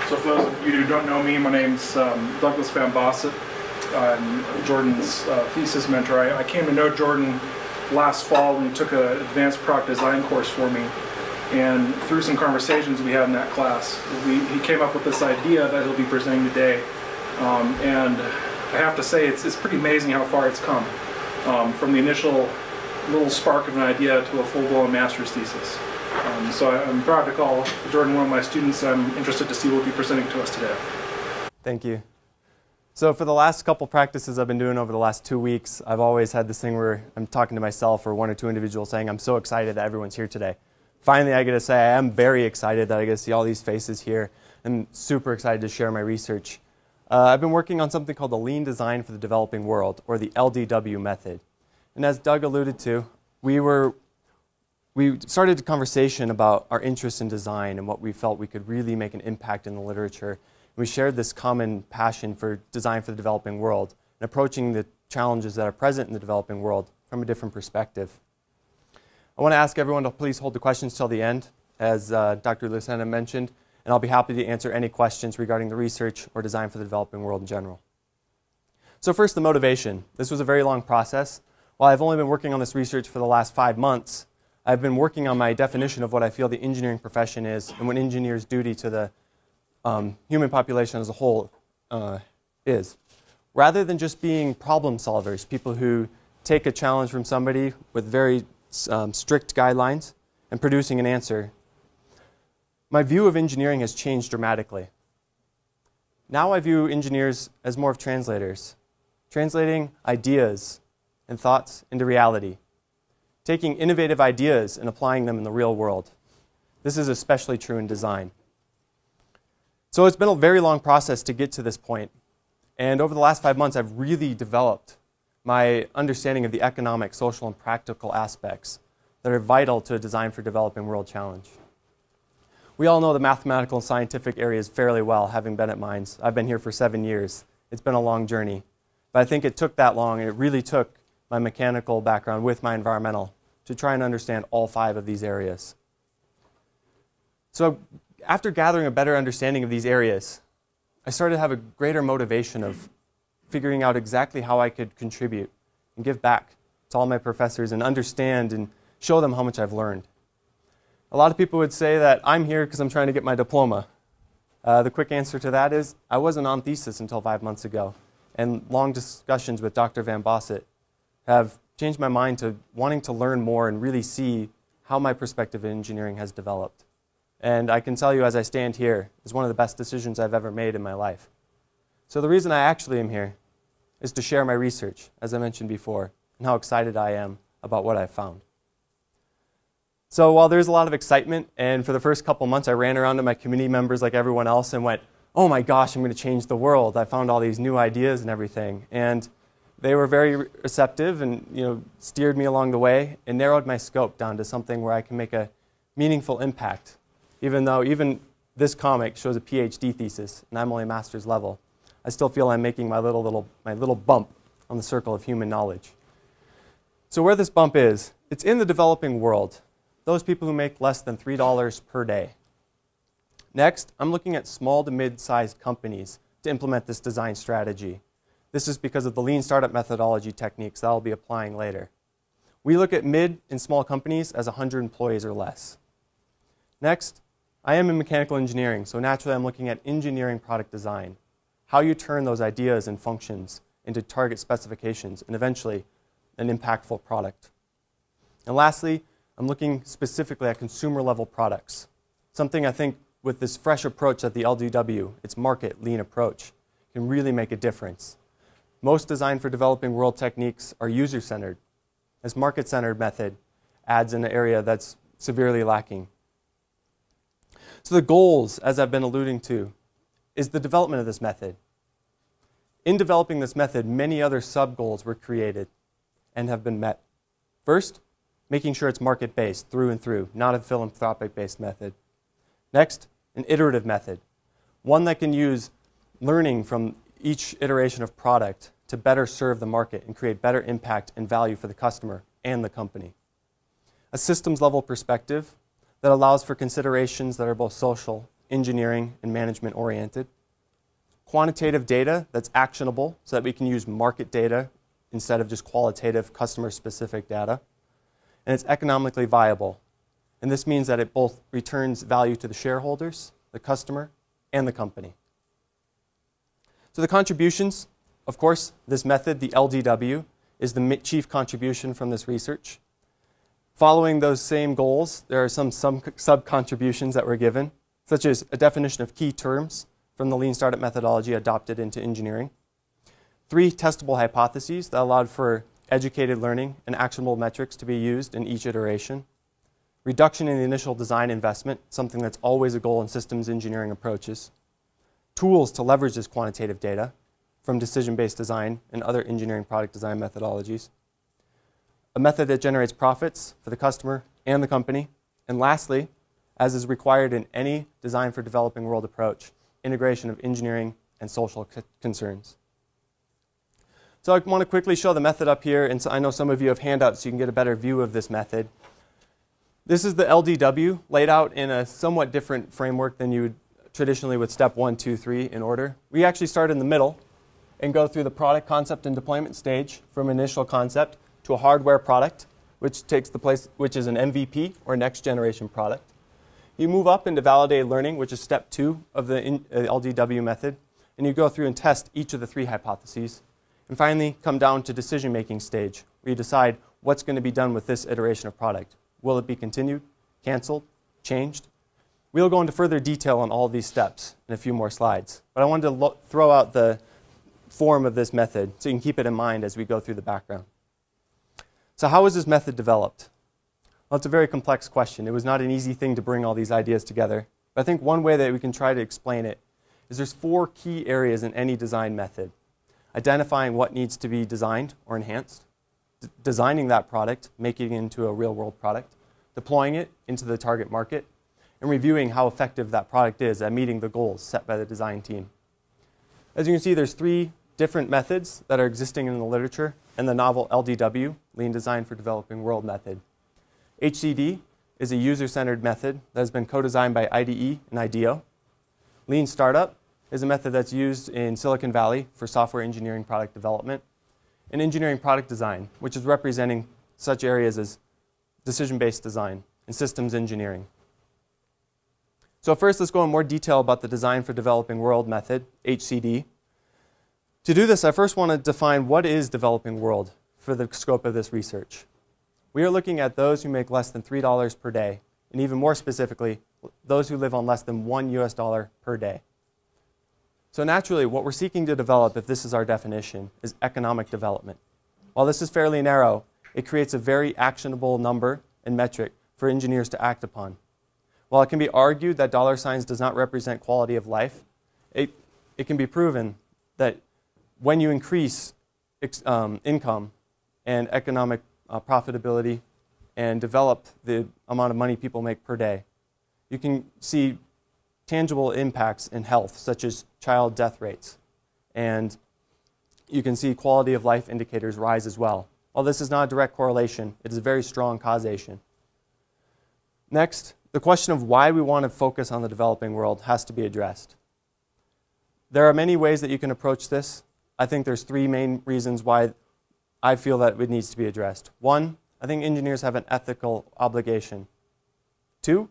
So for those of you who don't know me, my name's Douglas Van Bossett. I'm Jordan's thesis mentor. I came to know Jordan last fall when he took an advanced product design course for me. And through some conversations we had in that class, he came up with this idea that he'll be presenting today. And I have to say, it's pretty amazing how far it's come. From the initial little spark of an idea to a full-blown master's thesis. So I'm proud to call Jordan one of my students. I'm interested to see what he'll be presenting to us today. Thank you. So for the last couple practices I've been doing over the last 2 weeks, I've always had this thing where I'm talking to myself or one or two individuals saying, I'm so excited that everyone's here today. Finally, I get to say I am very excited that I get to see all these faces here. I'm super excited to share my research. I've been working on something called the Lean Design for the Developing World, or the LDW method. And as Doug alluded to, we started a conversation about our interest in design and what we felt we could really make an impact in the literature. We shared this common passion for design for the developing world and approaching the challenges that are present in the developing world from a different perspective. I want to ask everyone to please hold the questions till the end, as Dr. Lucena mentioned, and I'll be happy to answer any questions regarding the research or design for the developing world in general. So first, the motivation. This was a very long process. While I've only been working on this research for the last 5 months, I've been working on my definition of what I feel the engineering profession is and what engineers' duty to the human population as a whole is. Rather than just being problem solvers, people who take a challenge from somebody with very strict guidelines and producing an answer, my view of engineering has changed dramatically. Now I view engineers as more of translators, translating ideas and thoughts into reality, taking innovative ideas and applying them in the real world. This is especially true in design. So it's been a very long process to get to this point. And over the last 5 months, I've really developed my understanding of the economic, social, and practical aspects that are vital to a design for developing world challenge. We all know the mathematical and scientific areas fairly well, having been at Mines. I've been here for 7 years. It's been a long journey. But I think it took that long, and it really took my mechanical background with my environmental to try and understand all 5 of these areas. So after gathering a better understanding of these areas, I started to have a greater motivation of figuring out exactly how I could contribute and give back to all my professors and understand and show them how much I've learned. A lot of people would say that I'm here because I'm trying to get my diploma. The quick answer to that is I wasn't on thesis until 5 months ago, and long discussions with Dr. Van Bossett have changed my mind to wanting to learn more and really see how my perspective in engineering has developed. And I can tell you as I stand here, it's one of the best decisions I've ever made in my life. So the reason I actually am here is to share my research, as I mentioned before, and how excited I am about what I've found. So while there's a lot of excitement, and for the first couple months I ran around to my community members like everyone else and went, oh my gosh, I'm going to change the world. I found all these new ideas and everything. And they were very receptive and steered me along the way and narrowed my scope down to something where I can make a meaningful impact. Even though this comic shows a PhD thesis and I'm only master's level, I still feel I'm making my little bump on the circle of human knowledge. So where this bump is, it's in the developing world. Those people who make less than $3 per day. Next, I'm looking at small to mid-sized companies to implement this design strategy. This is because of the lean startup methodology techniques that I'll be applying later. We look at mid and small companies as 100 employees or less. Next, I am in mechanical engineering, so naturally I'm looking at engineering product design, how you turn those ideas and functions into target specifications and eventually an impactful product. And lastly, I'm looking specifically at consumer level products, something I think with this fresh approach at the LDW, its market lean approach, can really make a difference. Most design for developing world techniques are user-centered. This market-centered method adds in an area that's severely lacking. So the goals, as I've been alluding to, is the development of this method. In developing this method, many other sub-goals were created and have been met. First, making sure it's market-based through and through, not a philanthropic-based method. Next, an iterative method, one that can use learning from each iteration of product to better serve the market and create better impact and value for the customer and the company. A systems level perspective that allows for considerations that are both social engineering, and management oriented. Quantitative data that's actionable so that we can use market data instead of just qualitative customer-specific data. And it's economically viable. And this means that it both returns value to the shareholders, the customer, and the company. So the contributions, of course, this method, the LDW, is the chief contribution from this research. Following those same goals, there are some sub-contributions that were given, such as a definition of key terms from the Lean Startup methodology adopted into engineering. 3 testable hypotheses that allowed for educated learning and actionable metrics to be used in each iteration. Reduction in the initial design investment, something that's always a goal in systems engineering approaches. Tools to leverage this quantitative data from decision-based design and other engineering product design methodologies. A method that generates profits for the customer and the company. And lastly, as is required in any design for developing world approach, integration of engineering and social concerns. So I want to quickly show the method up here, and so I know some of you have handouts so you can get a better view of this method. This is the LDW laid out in a somewhat different framework than you would traditionally with step 1, 2, 3 in order. We actually start in the middle and go through the product concept and deployment stage from initial concept to a hardware product, which is an MVP or next generation product. You move up into validated learning, which is step 2 of the LDW method, and you go through and test each of the 3 hypotheses. And finally, come down to decision-making stage, where you decide what's going to be done with this iteration of product. Will it be continued, canceled, changed? We'll go into further detail on all of these steps in a few more slides. But I wanted to throw out the form of this method so you can keep it in mind as we go through the background. So how was this method developed? Well, it's a very complex question. It was not an easy thing to bring all these ideas together. But I think one way that we can try to explain it is there's 4 key areas in any design method. Identifying what needs to be designed or enhanced, designing that product, making it into a real-world product, deploying it into the target market, and reviewing how effective that product is at meeting the goals set by the design team. As you can see, there's 3 different methods that are existing in the literature and the novel LDW, Lean Design for Developing World method. HCD is a user-centered method that has been co-designed by IDE and IDEO. Lean Startup is a method that's used in Silicon Valley for software engineering product development. And engineering product design, which is representing such areas as decision-based design and systems engineering. So first, let's go in more detail about the Design for Developing World method, HCD. To do this, I first want to define what is developing world for the scope of this research. We are looking at those who make less than $3 per day, and even more specifically, those who live on less than $1 US per day. So naturally, what we're seeking to develop, if this is our definition, is economic development. While this is fairly narrow, it creates a very actionable number and metric for engineers to act upon. While it can be argued that dollar signs does not represent quality of life, it can be proven that when you increase income and economic profitability and develop the amount of money people make per day, you can see tangible impacts in health, such as child death rates. And you can see quality of life indicators rise as well. While this is not a direct correlation, it is a very strong causation. Next, the question of why we want to focus on the developing world has to be addressed. There are many ways that you can approach this. I think there's 3 main reasons why I feel that it needs to be addressed. 1, I think engineers have an ethical obligation. 2,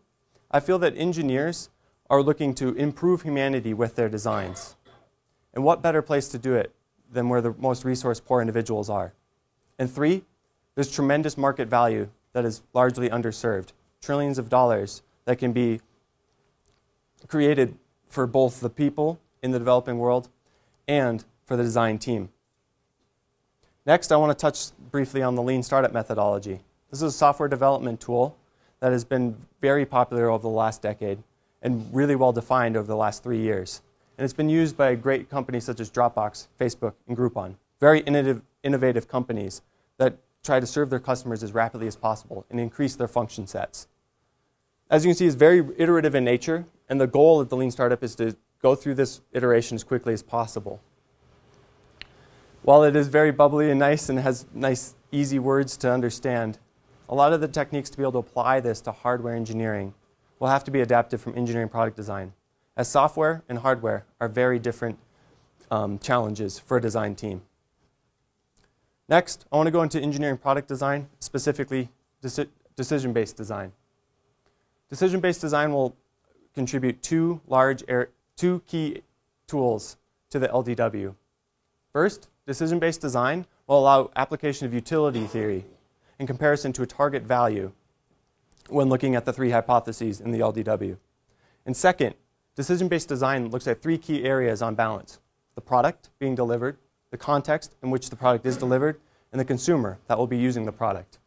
I feel that engineers are looking to improve humanity with their designs. And what better place to do it than where the most resource-poor individuals are? And 3, there's tremendous market value that is largely underserved. Trillions of dollars that can be created for both the people in the developing world and for the design team. Next, I want to touch briefly on the Lean Startup methodology. This is a software development tool that has been very popular over the last decade and really well defined over the last 3 years. And it's been used by great companies such as Dropbox, Facebook, and Groupon. Very innovative companies that try to serve their customers as rapidly as possible and increase their function sets. As you can see, it's very iterative in nature, and the goal of the Lean Startup is to go through this iteration as quickly as possible. While it is very bubbly and nice and has nice, easy words to understand, a lot of the techniques to be able to apply this to hardware engineering will have to be adapted from engineering product design. as software and hardware are very different challenges for a design team. Next, I want to go into engineering product design, specifically decision-based design. Decision-based design will contribute two key tools to the LDW. First, decision-based design will allow application of utility theory in comparison to a target value when looking at the three hypotheses in the LDW. And second, decision-based design looks at three key areas on balance: the product being delivered, the context in which the product is delivered, and the consumer that will be using the product.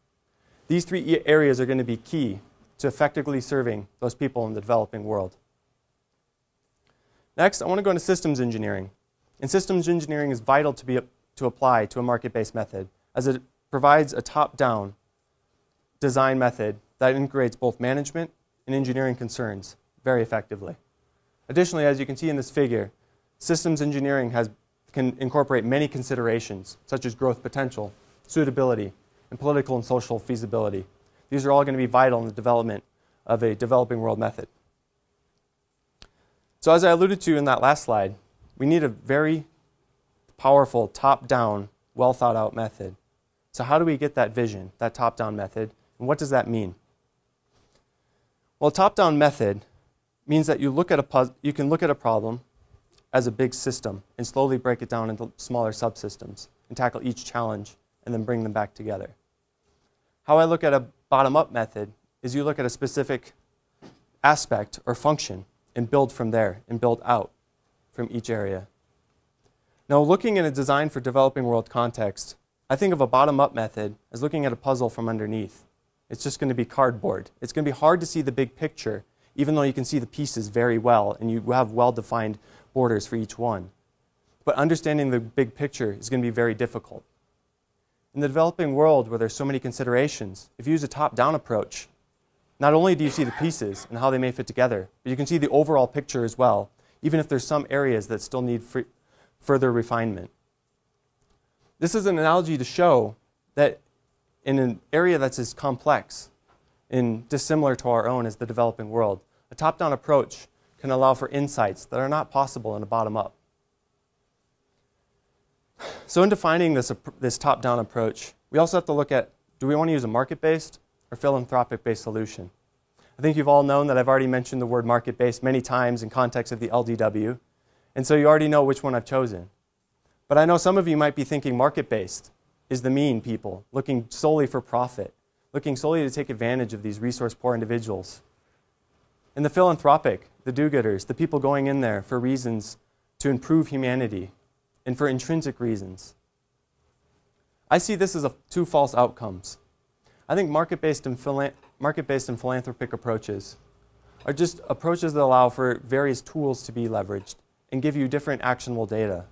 These three areas are going to be key to effectively serving those people in the developing world. Next, I want to go into systems engineering. And systems engineering is vital to apply to a market-based method, as it provides a top-down design method that integrates both management and engineering concerns very effectively. Additionally, as you can see in this figure, systems engineering can incorporate many considerations, such as growth potential, suitability, and political and social feasibility. These are all going to be vital in the development of a developing world method. So as I alluded to in that last slide, we need a very powerful top-down, well-thought-out method. So how do we get that vision, that top-down method, and what does that mean? Well, a top-down method means that you can look at a problem as a big system and slowly break it down into smaller subsystems and tackle each challenge and then bring them back together. How I look at a bottom-up method is you look at a specific aspect or function and build from there and build out from each area. Now, looking at a design for developing world context, I think of a bottom-up method as looking at a puzzle from underneath. It's just going to be cardboard. It's going to be hard to see the big picture, even though you can see the pieces very well and you have well-defined borders for each one. But understanding the big picture is going to be very difficult. In the developing world, where there's so many considerations, if you use a top-down approach, not only do you see the pieces and how they may fit together, but you can see the overall picture as well, even if there's some areas that still need further refinement. This is an analogy to show that in an area that's as complex and dissimilar to our own as the developing world, a top-down approach can allow for insights that are not possible in a bottom-up. So in defining this top-down approach, we also have to look at, do we want to use a market-based or philanthropic-based solution? I think you've all known that I've already mentioned the word market-based many times in context of the LDW, and so you already know which one I've chosen. But I know some of you might be thinking market-based is the mean people, looking solely for profit, looking solely to take advantage of these resource-poor individuals. And the philanthropic, the do-gooders, the people going in there for reasons to improve humanity and for intrinsic reasons. I see this as two false outcomes. I think market-based and philanthropic approaches are just approaches that allow for various tools to be leveraged and give you different actionable data.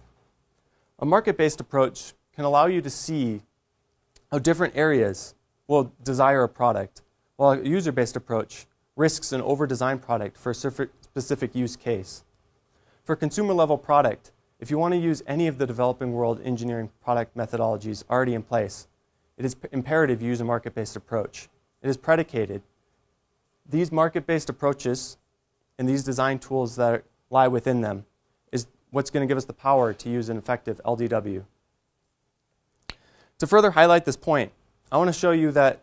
A market-based approach can allow you to see how different areas will desire a product, while a user-based approach risks an over-designed product for a specific use case. For a consumer-level product, if you want to use any of the developing world engineering product methodologies already in place, it is imperative you use a market-based approach. It is predicated. These market-based approaches and these design tools that lie within them is what's going to give us the power to use an effective LDW. To further highlight this point, I want to show you that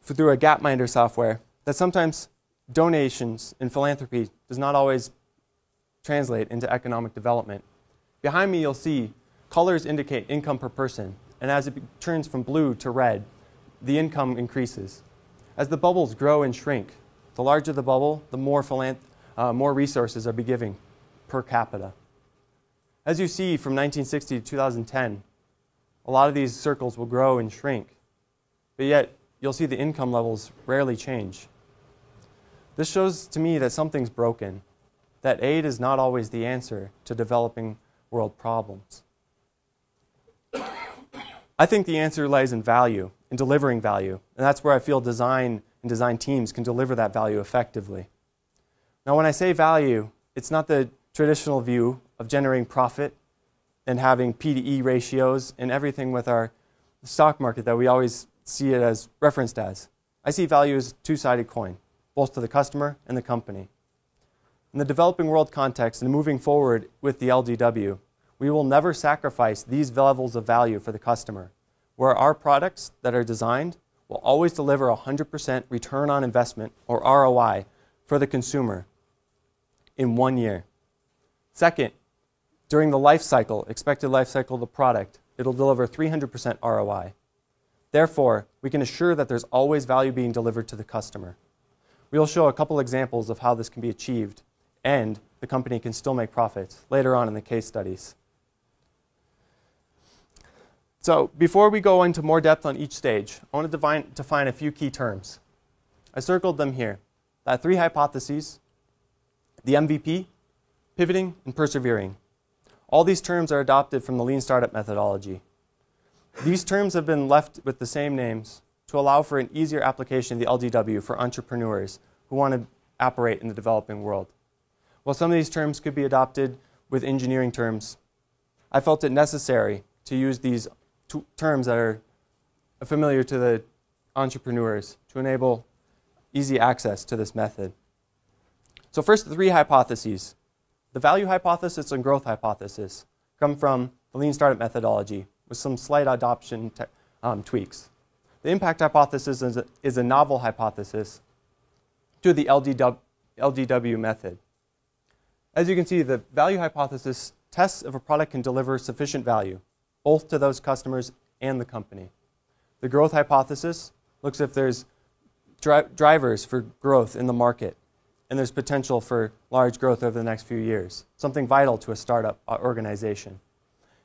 through a Gapminder software, that sometimes donations in philanthropy does not always translate into economic development. Behind me, you'll see colors indicate income per person, and as it turns from blue to red, the income increases. As the bubbles grow and shrink, the larger the bubble, the more resources are being given per capita. As you see from 1960 to 2010, a lot of these circles will grow and shrink, but yet you'll see the income levels rarely change. This shows to me that something's broken, that aid is not always the answer to developing world problems. I think the answer lies in value, in delivering value, and that's where I feel design and design teams can deliver that value effectively. Now, when I say value, it's not the traditional view of generating profit and having P/E ratios and everything with our stock market that we always see it as referenced as. I see value as a two-sided coin, both to the customer and the company. In the developing world context and moving forward with the LDW, we will never sacrifice these levels of value for the customer, where our products that are designed will always deliver 100% return on investment, or ROI, for the consumer in 1 year. Second, during the life cycle, expected life cycle of the product, it'll deliver 300% ROI. Therefore, we can assure that there's always value being delivered to the customer. We'll show a couple examples of how this can be achieved, and the company can still make profits later on in the case studies. So before we go into more depth on each stage, I want to define a few key terms. I circled them here. That 3 hypotheses, the MVP, pivoting, and persevering. All these terms are adopted from the lean startup methodology. These terms have been left with the same names to allow for an easier application of the LDW for entrepreneurs who want to operate in the developing world. While some of these terms could be adopted with engineering terms, I felt it necessary to use these terms that are familiar to the entrepreneurs to enable easy access to this method. So first, the 3 hypotheses. The value hypothesis and growth hypothesis come from the lean startup methodology with some slight adoption tweaks. The impact hypothesis is a novel hypothesis to the LDW method. As you can see, the value hypothesis tests if a product can deliver sufficient value, both to those customers and the company. The growth hypothesis looks if there's drivers for growth in the market, and there's potential for large growth over the next few years, something vital to a startup organization.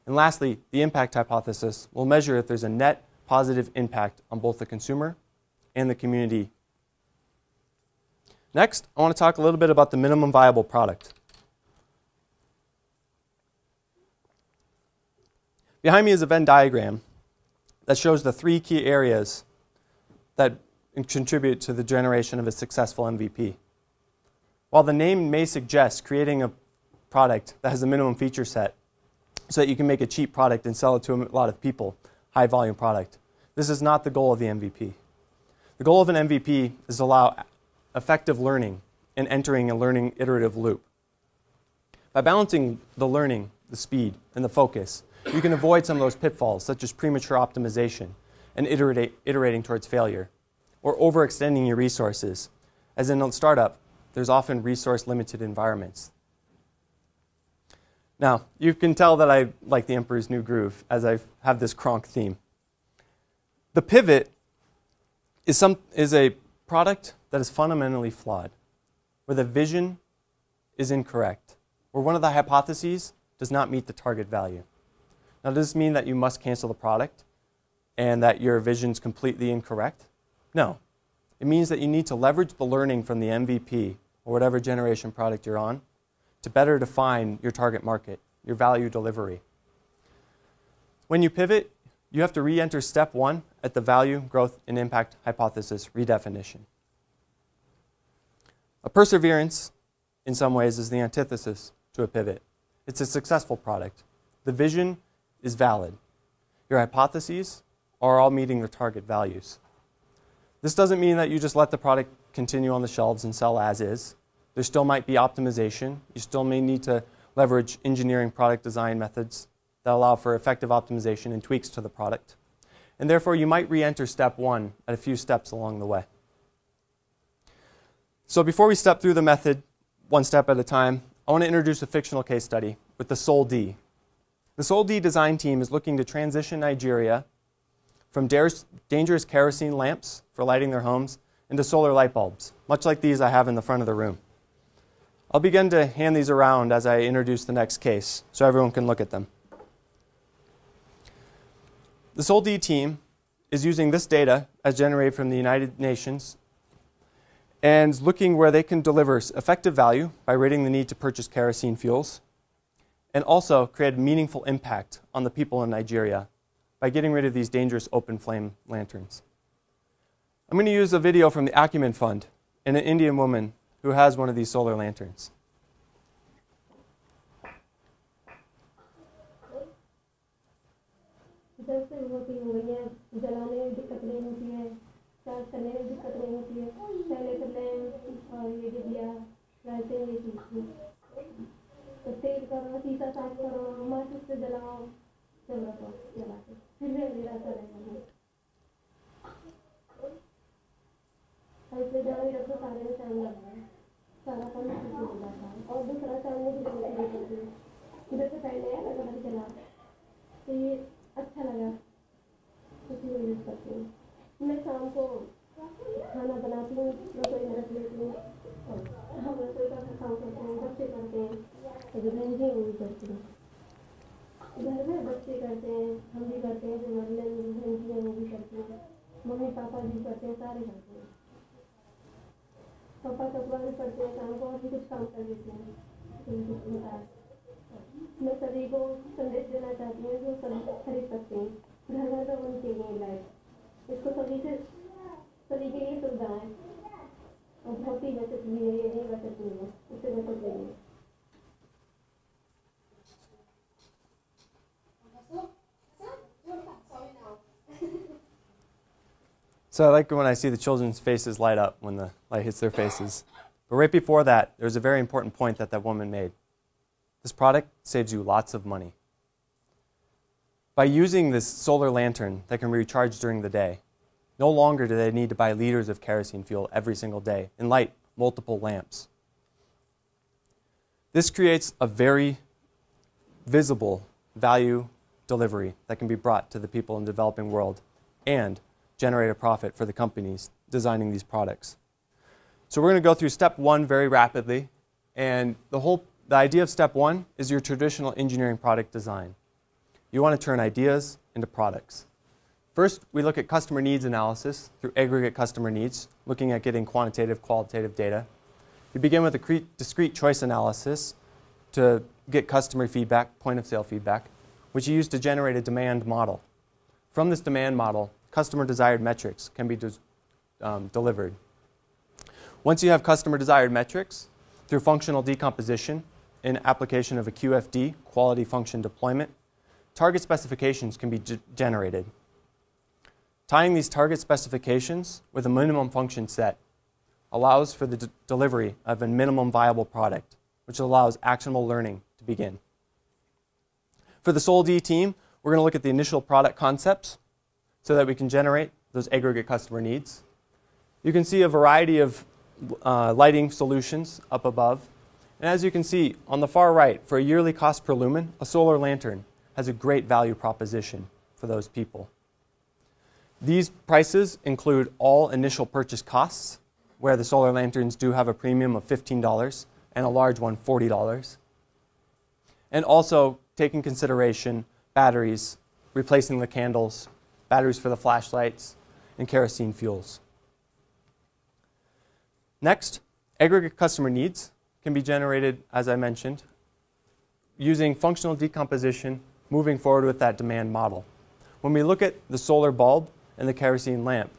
And lastly, the impact hypothesis will measure if there's a net positive impact on both the consumer and the community. Next, I want to talk a little bit about the minimum viable product. Behind me is a Venn diagram that shows the 3 key areas that contribute to the generation of a successful MVP. While the name may suggest creating a product that has a minimum feature set so that you can make a cheap product and sell it to a lot of people, high volume product, this is not the goal of the MVP. The goal of an MVP is to allow effective learning and entering a learning iterative loop. By balancing the learning, the speed, and the focus, you can avoid some of those pitfalls, such as premature optimization and iterating towards failure, or overextending your resources. As in a startup, there's often resource-limited environments. Now, you can tell that I like the Emperor's New Groove, as I have this Kronk theme. The pivot is a product that is fundamentally flawed, where the vision is incorrect, where one of the hypotheses does not meet the target value. Now, does this mean that you must cancel the product and that your vision is completely incorrect? No. It means that you need to leverage the learning from the MVP or whatever generation product you're on to better define your target market, your value delivery. When you pivot, you have to re-enter step 1 at the value, growth, and impact hypothesis redefinition. A perseverance, in some ways, is the antithesis to a pivot. It's a successful product. The vision is valid. Your hypotheses are all meeting their target values. This doesn't mean that you just let the product continue on the shelves and sell as is. There still might be optimization. You still may need to leverage engineering product design methods that allow for effective optimization and tweaks to the product. And therefore, you might re-enter step 1 at a few steps along the way. So before we step through the method, one step at a time, I want to introduce a fictional case study with the Sol D. The Sol D design team is looking to transition Nigeria from dangerous kerosene lamps for lighting their homes into solar light bulbs, much like these I have in the front of the room. I'll begin to hand these around as I introduce the next case so everyone can look at them. The Sol D team is using this data as generated from the United Nations and looking where they can deliver effective value by ridding the need to purchase kerosene fuels and also create a meaningful impact on the people in Nigeria by getting rid of these dangerous open flame lanterns. I'm going to use a video from the Acumen Fund and an Indian woman who has one of these solar lanterns. लाइटें ये चीज़ थी तो तेल करो शीशा साफ करो माचिस से जलाओ चल रखो जलाते फिर भी अंधेरा सा रहेगा ऐसे जहाँ ही रखो सारे में टाइम लगता है सारा काम अच्छे से हो जाता है और दूसरा चांदनी की जरूरत नहीं पड़ती है इधर से पहले अलग अलग चला तो ये अच्छा लगा उसी में यूज़ करती हूँ मैं शाम को खाना बनाती हूँ रसोई में रख लेती हूँ हम रसोई का काम करते हैं बच्चे करते हैं तो जो बहन जी वो भी करती हैं घर में बच्चे करते हैं हम भी करते हैं जो बहन जी हैं वो भी करते हैं मम्मी पापा भी करते हैं सारे करते हैं पापा कपड़ा भी करते हैं काम को और भी कुछ काम कर देते हैं मैं सभी को संदेश देना चाहती हूँ जो सभी खरीद सकते हैं घर घर तक होनी चाहिए लाइट इसको सभी के लिए सुविधा है और बहुत ही बचत भी है ये नहीं बचत नहीं है उससे बचत नहीं है So I like when I see the children's faces light up when the light hits their faces. But right before that, there's a very important point that that woman made. This product saves you lots of money. By using this solar lantern that can be recharged during the day, no longer do they need to buy liters of kerosene fuel every single day and light multiple lamps. This creates a very visible value delivery that can be brought to the people in the developing world and generate a profit for the companies designing these products. So we're going to go through step one very rapidly. And the idea of step one is your traditional engineering product design. You want to turn ideas into products. First, we look at customer needs analysis through aggregate customer needs, looking at getting quantitative, qualitative data. You begin with a discrete choice analysis to get customer feedback, point of sale feedback, which you use to generate a demand model. From this demand model, customer desired metrics can be delivered. Once you have customer desired metrics, through functional decomposition and application of a QFD, quality function deployment, target specifications can be generated. Tying these target specifications with a minimum function set allows for the delivery of a minimum viable product, which allows actionable learning to begin. For the SOL-D team, we're going to look at the initial product concepts so that we can generate those aggregate customer needs. You can see a variety of lighting solutions up above. And as you can see on the far right, for a yearly cost per lumen, a solar lantern has a great value proposition for those people. These prices include all initial purchase costs, where the solar lanterns do have a premium of $15 and a large one $40. And also take in consideration batteries, replacing the candles, batteries for the flashlights, and kerosene fuels. Next, aggregate customer needs can be generated, as I mentioned, using functional decomposition, moving forward with that demand model. When we look at the solar bulb and the kerosene lamp,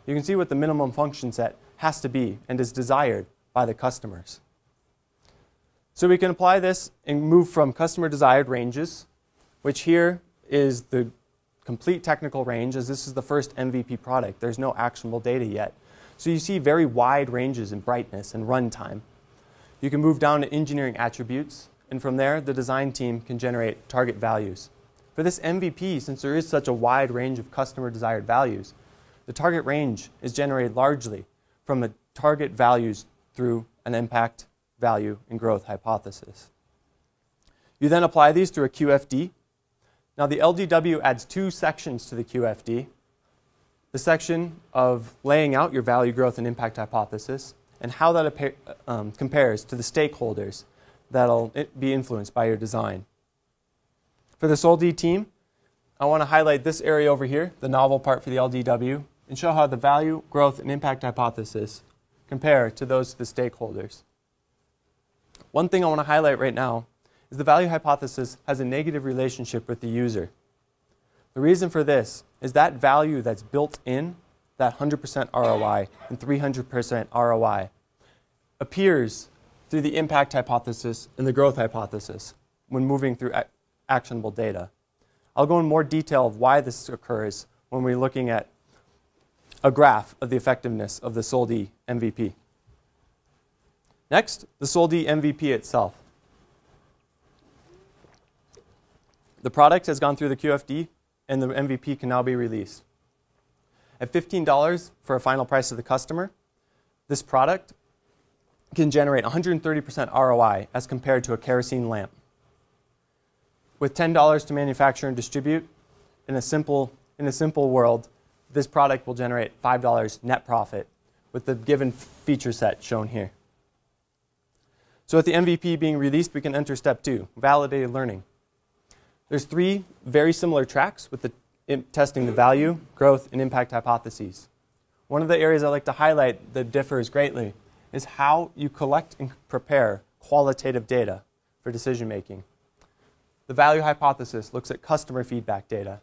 you can see what the minimum function set has to be and is desired by the customers. So we can apply this and move from customer desired ranges, which here is the complete technical range, as this is the first MVP product. There's no actionable data yet. So you see very wide ranges in brightness and runtime. You can move down to engineering attributes, and from there, the design team can generate target values. For this MVP, since there is such a wide range of customer desired values, the target range is generated largely from the target values through an impact, value, and growth hypothesis. You then apply these through a QFD. Now the LDW adds two sections to the QFD. The section of laying out your value, growth, and impact hypothesis, and how that compares to the stakeholders that'll be influenced by your design. For the SOL-D team, I want to highlight this area over here, the novel part for the LDW, and show how the value, growth, and impact hypothesis compare to those of the stakeholders. One thing I want to highlight right now is the value hypothesis has a negative relationship with the user. The reason for this is that value that's built in, that 100% ROI and 300% ROI, appears through the impact hypothesis and the growth hypothesis when moving through actionable data. I'll go in more detail of why this occurs when we're looking at a graph of the effectiveness of the SOL-D MVP. Next, the SOL-D MVP itself. The product has gone through the QFD, and the MVP can now be released. At $15 for a final price to the customer, this product can generate 130% ROI as compared to a kerosene lamp. With $10 to manufacture and distribute, in a simple world, this product will generate $5 net profit with the given feature set shown here. So with the MVP being released, we can enter step 2, validated learning. There's 3 very similar tracks with testing the value, growth, and impact hypotheses. One of the areas I like to highlight that differs greatly is how you collect and prepare qualitative data for decision making. The value hypothesis looks at customer feedback data.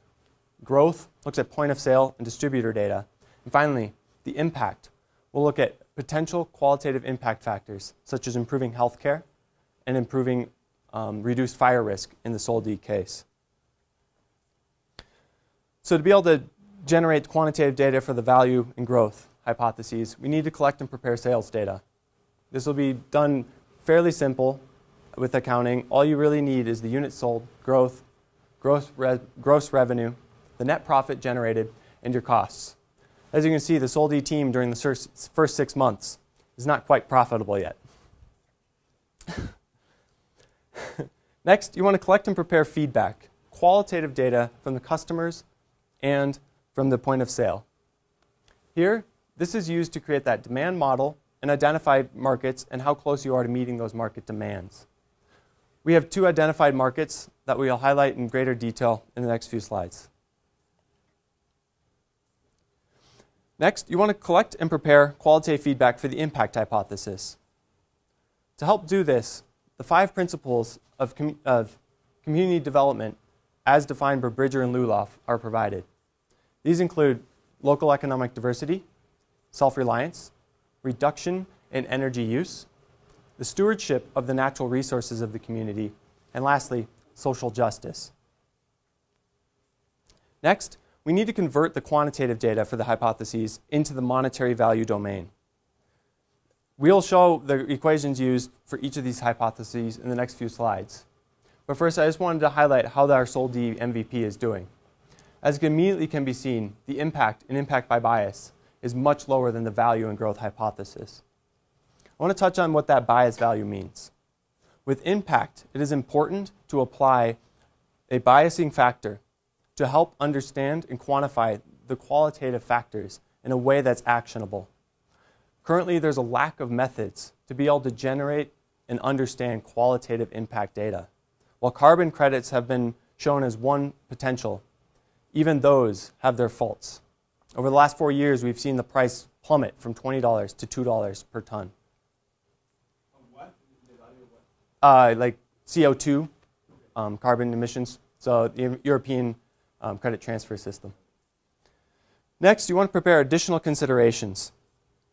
Growth looks at point of sale and distributor data. And finally, the impact will look at potential qualitative impact factors, such as improving healthcare and improving reduced fire risk in the SOL-D case. So to be able to generate quantitative data for the value and growth hypotheses, we need to collect and prepare sales data. This will be done fairly simple with accounting. All you really need is the units sold, growth, gross revenue, the net profit generated, and your costs. As you can see, the SOL-D team during the first 6 months is not quite profitable yet. Next, you want to collect and prepare feedback, qualitative data from the customers and from the point of sale. Here, this is used to create that demand model and identify markets and how close you are to meeting those market demands. We have 2 identified markets that we'll highlight in greater detail in the next few slides. Next, you want to collect and prepare qualitative feedback for the impact hypothesis. To help do this, the 5 principles of community development as defined by Bridger and Luloff are provided. These include local economic diversity, self-reliance, reduction in energy use, the stewardship of the natural resources of the community, and lastly, social justice. Next, we need to convert the quantitative data for the hypotheses into the monetary value domain. We'll show the equations used for each of these hypotheses in the next few slides. But first, I just wanted to highlight how our SOL-D MVP is doing. As immediately can be seen, the impact and impact by bias is much lower than the value and growth hypothesis. I want to touch on what that bias value means. With impact, it is important to apply a biasing factor to help understand and quantify the qualitative factors in a way that's actionable. Currently, there's a lack of methods to be able to generate and understand qualitative impact data. While carbon credits have been shown as one potential, even those have their faults. Over the last 4 years, we've seen the price plummet from $20 to $2 per ton. What? The value of what? Like CO2, carbon emissions, so the European credit transfer system. Next, you want to prepare additional considerations.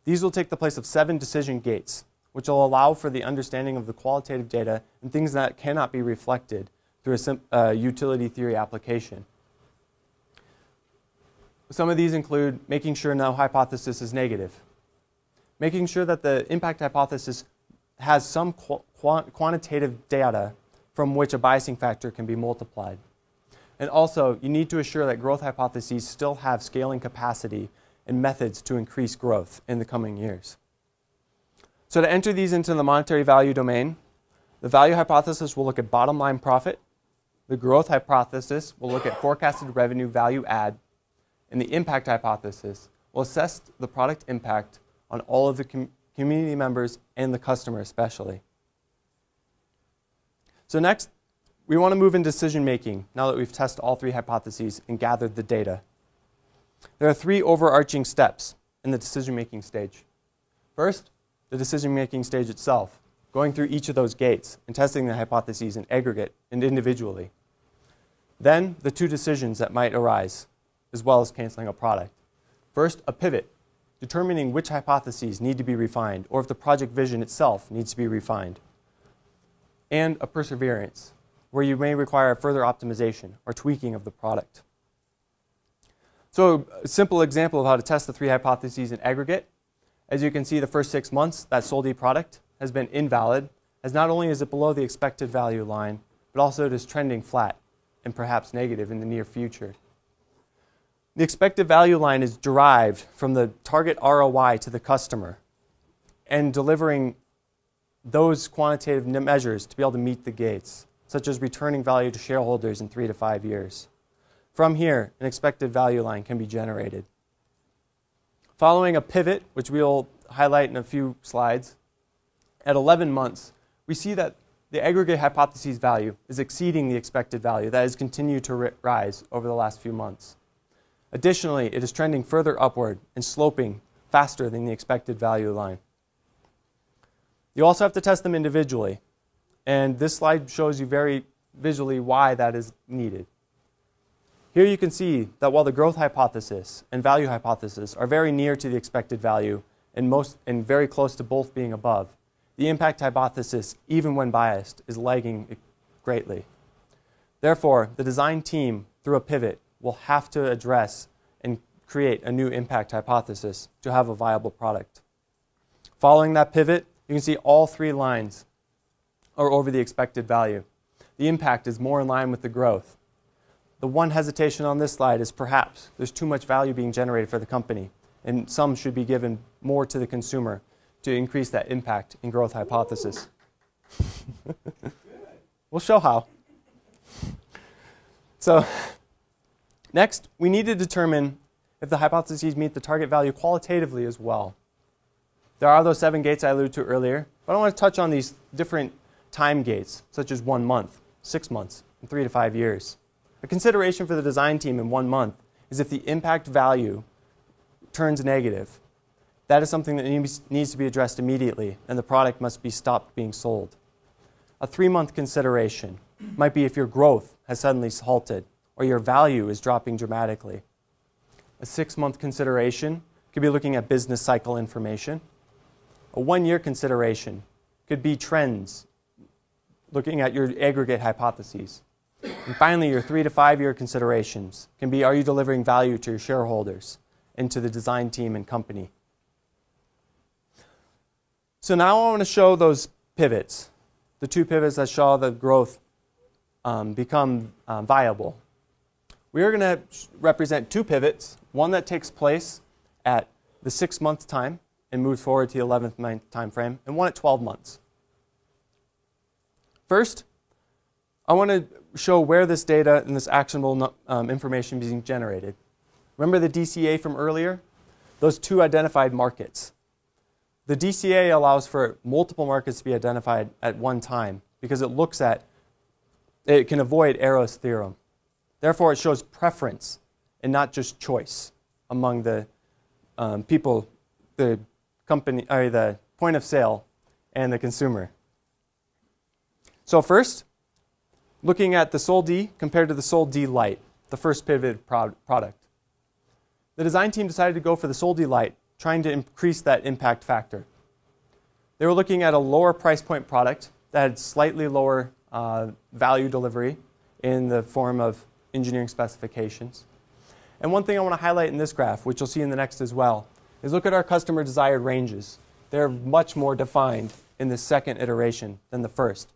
These will take the place of 7 decision gates, which will allow for the understanding of the qualitative data and things that cannot be reflected through a utility theory application. Some of these include making sure no hypothesis is negative, making sure that the impact hypothesis has some quantitative data from which a biasing factor can be multiplied. And also, you need to assure that growth hypotheses still have scaling capacity and methods to increase growth in the coming years. So to enter these into the monetary value domain, the value hypothesis will look at bottom line profit, the growth hypothesis will look at forecasted revenue value add, and the impact hypothesis will assess the product impact on all of the community members and the customer especially. So next, we want to move into decision making now that we've tested all 3 hypotheses and gathered the data. There are 3 overarching steps in the decision making stage. First, the decision making stage itself, going through each of those gates and testing the hypotheses in aggregate and individually. Then, the 2 decisions that might arise, as well as canceling a product. First, a pivot, determining which hypotheses need to be refined or if the project vision itself needs to be refined. And a perseverance, where you may require further optimization or tweaking of the product. So a simple example of how to test the 3 hypotheses in aggregate. As you can see, the first 6 months, that SOL-D product has been invalid, as not only is it below the expected value line, but also it is trending flat and perhaps negative in the near future. The expected value line is derived from the target ROI to the customer and delivering those quantitative measures to be able to meet the gates, such as returning value to shareholders in 3 to 5 years. From here, an expected value line can be generated. Following a pivot, which we'll highlight in a few slides, at 11 months, we see that the aggregate hypothesis value is exceeding the expected value that has continued to rise over the last few months. Additionally, it is trending further upward and sloping faster than the expected value line. You also have to test them individually, and this slide shows you very visually why that is needed. Here you can see that while the growth hypothesis and value hypothesis are very near to the expected value and very close to both being above, the impact hypothesis, even when biased, is lagging greatly. Therefore, the design team, through a pivot, will have to address and create a new impact hypothesis to have a viable product. Following that pivot, you can see all 3 lines are over the expected value. The impact is more in line with the growth. The one hesitation on this slide is perhaps there's too much value being generated for the company, and some should be given more to the consumer to increase that impact in growth hypothesis. We'll show how. So next, we need to determine if the hypotheses meet the target value qualitatively as well. There are those 7 gates I alluded to earlier, but I want to touch on these different time gates, such as 1 month, 6 months, and 3 to 5 years. A consideration for the design team in 1 month is if the impact value turns negative. That is something that needs to be addressed immediately, and the product must be stopped being sold. A 3-month consideration might be if your growth has suddenly halted or your value is dropping dramatically. A 6-month consideration could be looking at business cycle information. A 1-year consideration could be trends, looking at your aggregate hypotheses. And finally, your 3 to 5 year considerations can be, are you delivering value to your shareholders and to the design team and company? So now I want to show those pivots, the 2 pivots that show the growth become viable. We are going to represent 2 pivots, one that takes place at the 6-month time and moves forward to the 11th month time frame, and one at 12 months. First, I want to show where this data and this actionable information is being generated. Remember the DCA from earlier? Those 2 identified markets. The DCA allows for multiple markets to be identified at one time because it can avoid Arrow's theorem. Therefore, it shows preference and not just choice among the people, the company, or the point of sale and the consumer. So first, looking at the Sol D compared to the Sol D Lite, the first pivoted product. The design team decided to go for the Sol D Lite, trying to increase that impact factor. They were looking at a lower price point product that had slightly lower value delivery in the form of engineering specifications. And one thing I want to highlight in this graph, which you'll see in the next as well, is look at our customer desired ranges. They're much more defined in the second iteration than the first.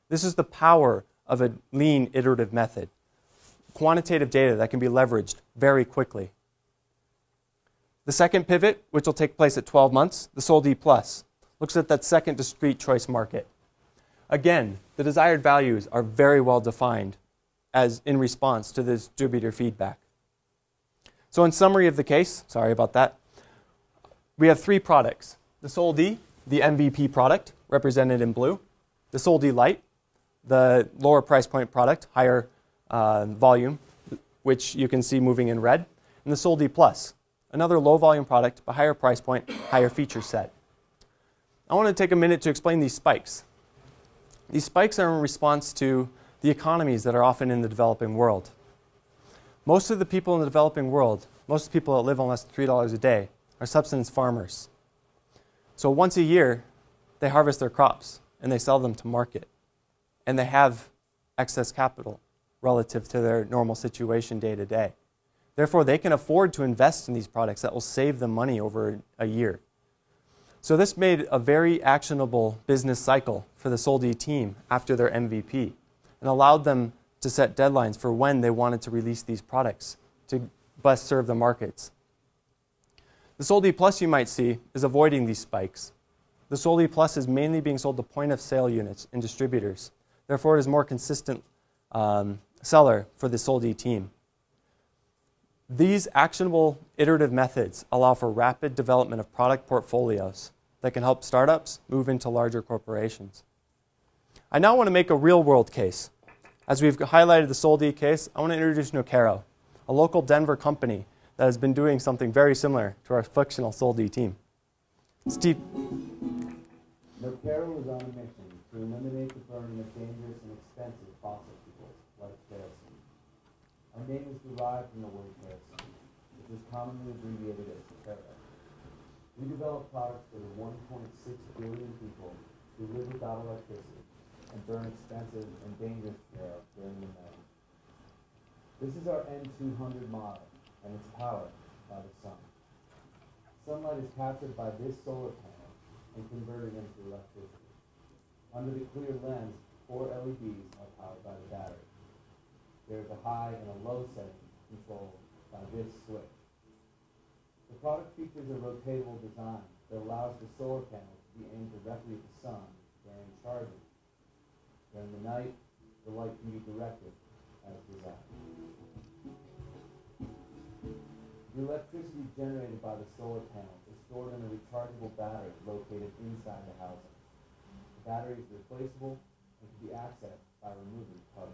This is the power of a lean iterative method. Quantitative data that can be leveraged very quickly. The second pivot, which will take place at 12 months, the Sol D Plus, looks at that second discrete choice market. Again, the desired values are very well defined as in response to the distributor feedback. So in summary of the case, sorry about that, we have 3 products. The Sol D, the MVP product, represented in blue. The Sol D Lite, the lower price point product, higher volume, which you can see moving in red. And the Sol D Plus, another low volume product, but higher price point, higher feature set. I want to take a minute to explain these spikes. These spikes are in response to the economies that are often in the developing world. Most of the people in the developing world, most of the people that live on less than $3 a day, are subsistence farmers. So once a year, they harvest their crops and they sell them to market. And they have excess capital relative to their normal situation day to day. Therefore, they can afford to invest in these products that will save them money over a year. So this made a very actionable business cycle for the Soldi team after their MVP and allowed them to set deadlines for when they wanted to release these products to best serve the markets. The Soldi Plus, you might see, is avoiding these spikes. The Soldi Plus is mainly being sold to point-of-sale units and distributors. Therefore, it is a more consistent seller for the Soldi team. These actionable iterative methods allow for rapid development of product portfolios that can help startups move into larger corporations. I now want to make a real-world case. As we've highlighted the Soldi case, I want to introduce Nokero, a local Denver company that has been doing something very similar to our fictional Soldi team. Steve. Nokero is on a mission to eliminate the burning of dangerous and expensive fossil fuels like kerosene. Our name is derived from the word kerosene, which is commonly abbreviated as Kero. We develop products for the 1.6 billion people who live without electricity and burn expensive and dangerous Kero during the night. This is our N200 model, and it's powered by the sun. Sunlight is captured by this solar panel and converted into electricity. Under the clear lens, 4 LEDs are powered by the battery. There is a high and a low setting controlled by this switch. The product features a rotatable design that allows the solar panel to be aimed directly at the sun during charging. During the night, the light can be directed as desired. The electricity generated by the solar panel is stored in a rechargeable battery located inside the housing. The battery is replaceable and can be accessed by removing the cover.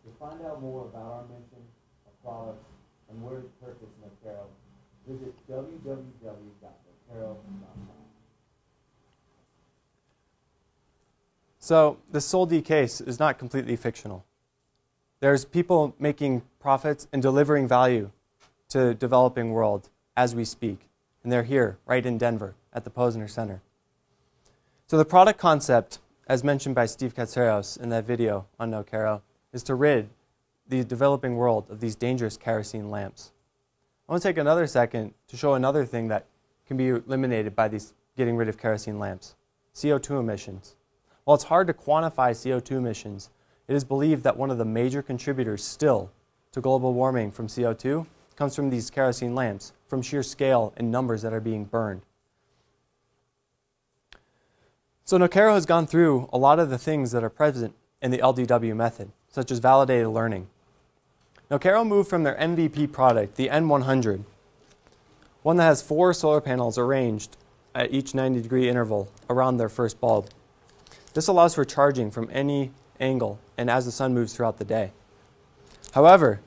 To find out more about our mission, our products, and where to purchase Nokero, visit www.nokero.com. So the Soldi case is not completely fictional. There's people making profits and delivering value to the developing world as we speak. And they're here, right in Denver, at the Posner Center. So the product concept, as mentioned by Steve Katsaros in that video on Nokero, is to rid the developing world of these dangerous kerosene lamps. I want to take another second to show another thing that can be eliminated by these getting rid of kerosene lamps: CO2 emissions. While it's hard to quantify CO2 emissions, it is believed that one of the major contributors still to global warming from CO2 comes from these kerosene lamps, from sheer scale and numbers that are being burned. So Nokero has gone through a lot of the things that are present in the LDW method, such as validated learning. Nokero moved from their MVP product, the N100, one that has 4 solar panels arranged at each 90-degree interval around their first bulb. This allows for charging from any angle and as the sun moves throughout the day. However,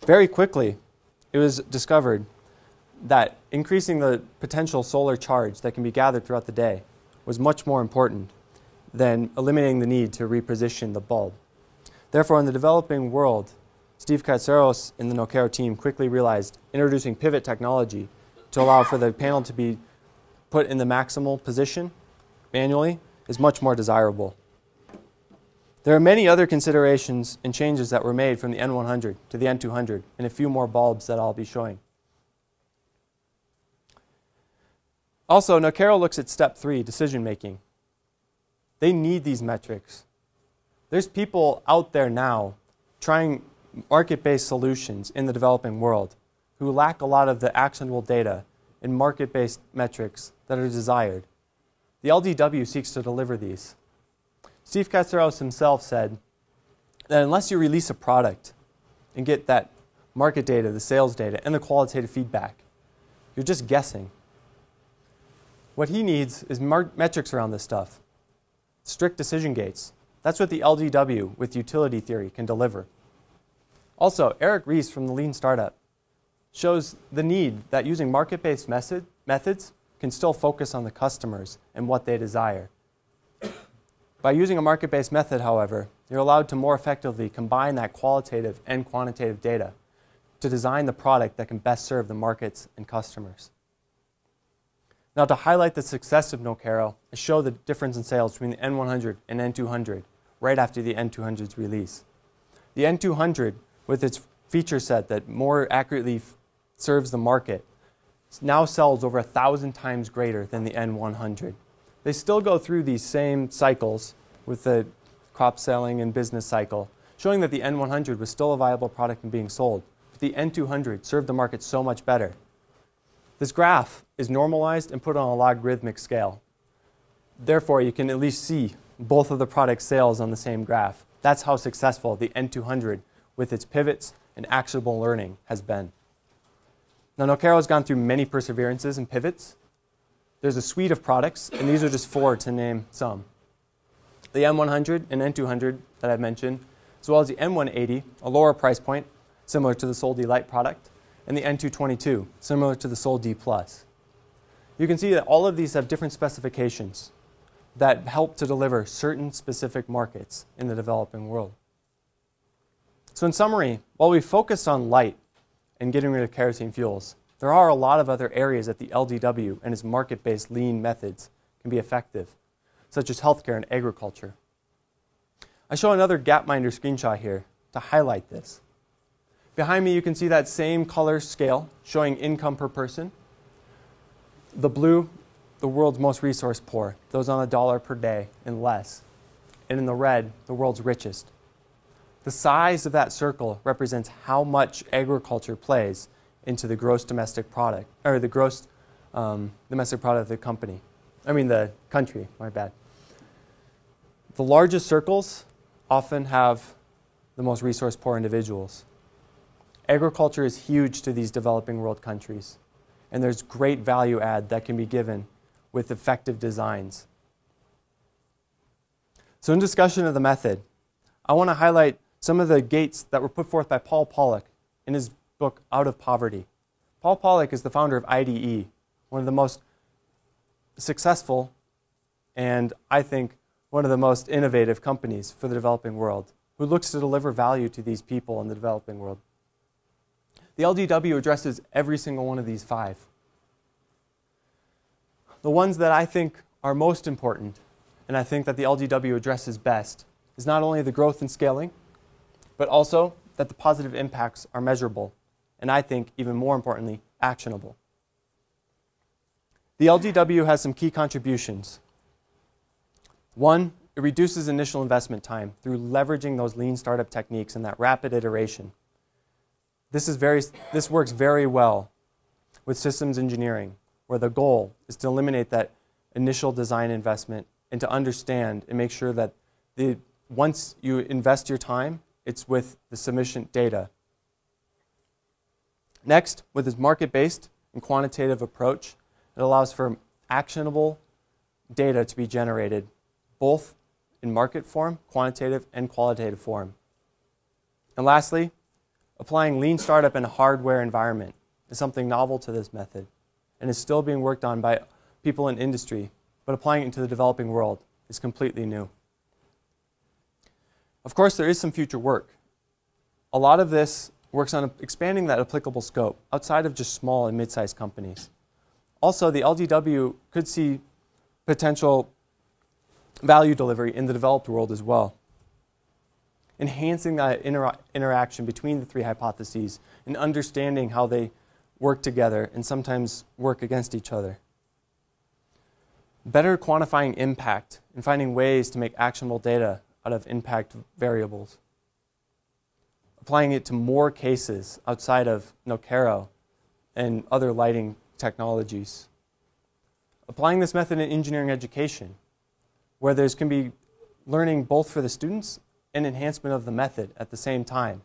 very quickly, it was discovered that increasing the potential solar charge that can be gathered throughout the day was much more important than eliminating the need to reposition the bulb. Therefore, in the developing world, Steve Katsaros and the Nokero team quickly realized introducing pivot technology to allow for the panel to be put in the maximal position manually is much more desirable. There are many other considerations and changes that were made from the N100 to the N200 and a few more bulbs that I'll be showing. Also, Nokero looks at step 3, decision making. They need these metrics. There's people out there now trying market-based solutions in the developing world who lack a lot of the actionable data and market-based metrics that are desired. The LDW seeks to deliver these. Steve Katsaros himself said that unless you release a product and get that market data, the sales data, and the qualitative feedback, you're just guessing. What he needs is metrics around this stuff. Strict decision gates. That's what the LDW with utility theory can deliver. Also, Eric Rees from the Lean Startup shows the need that using market-based methods can still focus on the customers and what they desire. By using a market-based method, however, you're allowed to more effectively combine that qualitative and quantitative data to design the product that can best serve the markets and customers. Now, to highlight the success of Nokero, I show the difference in sales between the N100 and N200 right after the N200's release. The N200, with its feature set that more accurately serves the market now sells over 1,000 times greater than the N100. They still go through these same cycles with the crop selling and business cycle, showing that the N100 was still a viable product and being sold. But the N200 served the market so much better. This graph is normalized and put on a logarithmic scale. Therefore, you can at least see both of the product sales on the same graph. That's how successful the N200 with its pivots and actionable learning has been. Now, Nokero has gone through many perseverances and pivots. There's a suite of products, and these are just 4 to name some. The M100 and N200 that I've mentioned, as well as the M180, a lower price point, similar to the Sol D Lite product, and the N222, similar to the Sol D Plus. You can see that all of these have different specifications that help to deliver certain specific markets in the developing world. So in summary, while we focused on light and getting rid of kerosene fuels, there are a lot of other areas that the LDW and its market-based lean methods can be effective, such as healthcare and agriculture. I show another Gapminder screenshot here to highlight this. Behind me, you can see that same color scale showing income per person. The blue, the world's most resource poor, those on $1 per day and less. And in the red, the world's richest. The size of that circle represents how much agriculture plays into the gross domestic product, or the gross domestic product of the company. I mean the country, my bad. The largest circles often have the most resource poor individuals. Agriculture is huge to these developing world countries, and there's great value add that can be given with effective designs. So in discussion of the method, I want to highlight some of the gates that were put forth by Paul Pollock in his book, Out of Poverty. Paul Pollock is the founder of IDE, one of the most successful and, I think, one of the most innovative companies for the developing world, who looks to deliver value to these people in the developing world. The LDW addresses every single one of these 5. The ones that I think are most important, and I think that the LDW addresses best, is not only the growth and scaling, but also that the positive impacts are measurable, and I think, even more importantly, actionable. The LDW has some key contributions. 1, it reduces initial investment time through leveraging those lean startup techniques and that rapid iteration. This works very well with systems engineering, where the goal is to eliminate that initial design investment and to understand and make sure that once you invest your time, it's with the sufficient data. Next, with its market-based and quantitative approach, it allows for actionable data to be generated, both in market form, quantitative and qualitative form. And lastly, applying lean startup in a hardware environment is something novel to this method and is still being worked on by people in industry, but applying it into the developing world is completely new. Of course, there is some future work. A lot of this works on expanding that applicable scope outside of just small and mid-sized companies. Also, the LDW could see potential value delivery in the developed world as well, enhancing that interaction between the 3 hypotheses and understanding how they work together and sometimes work against each other. Better quantifying impact and finding ways to make actionable data out of impact variables. Applying it to more cases outside of Nokero and other lighting technologies. Applying this method in engineering education, where there can be learning both for the students and enhancement of the method at the same time.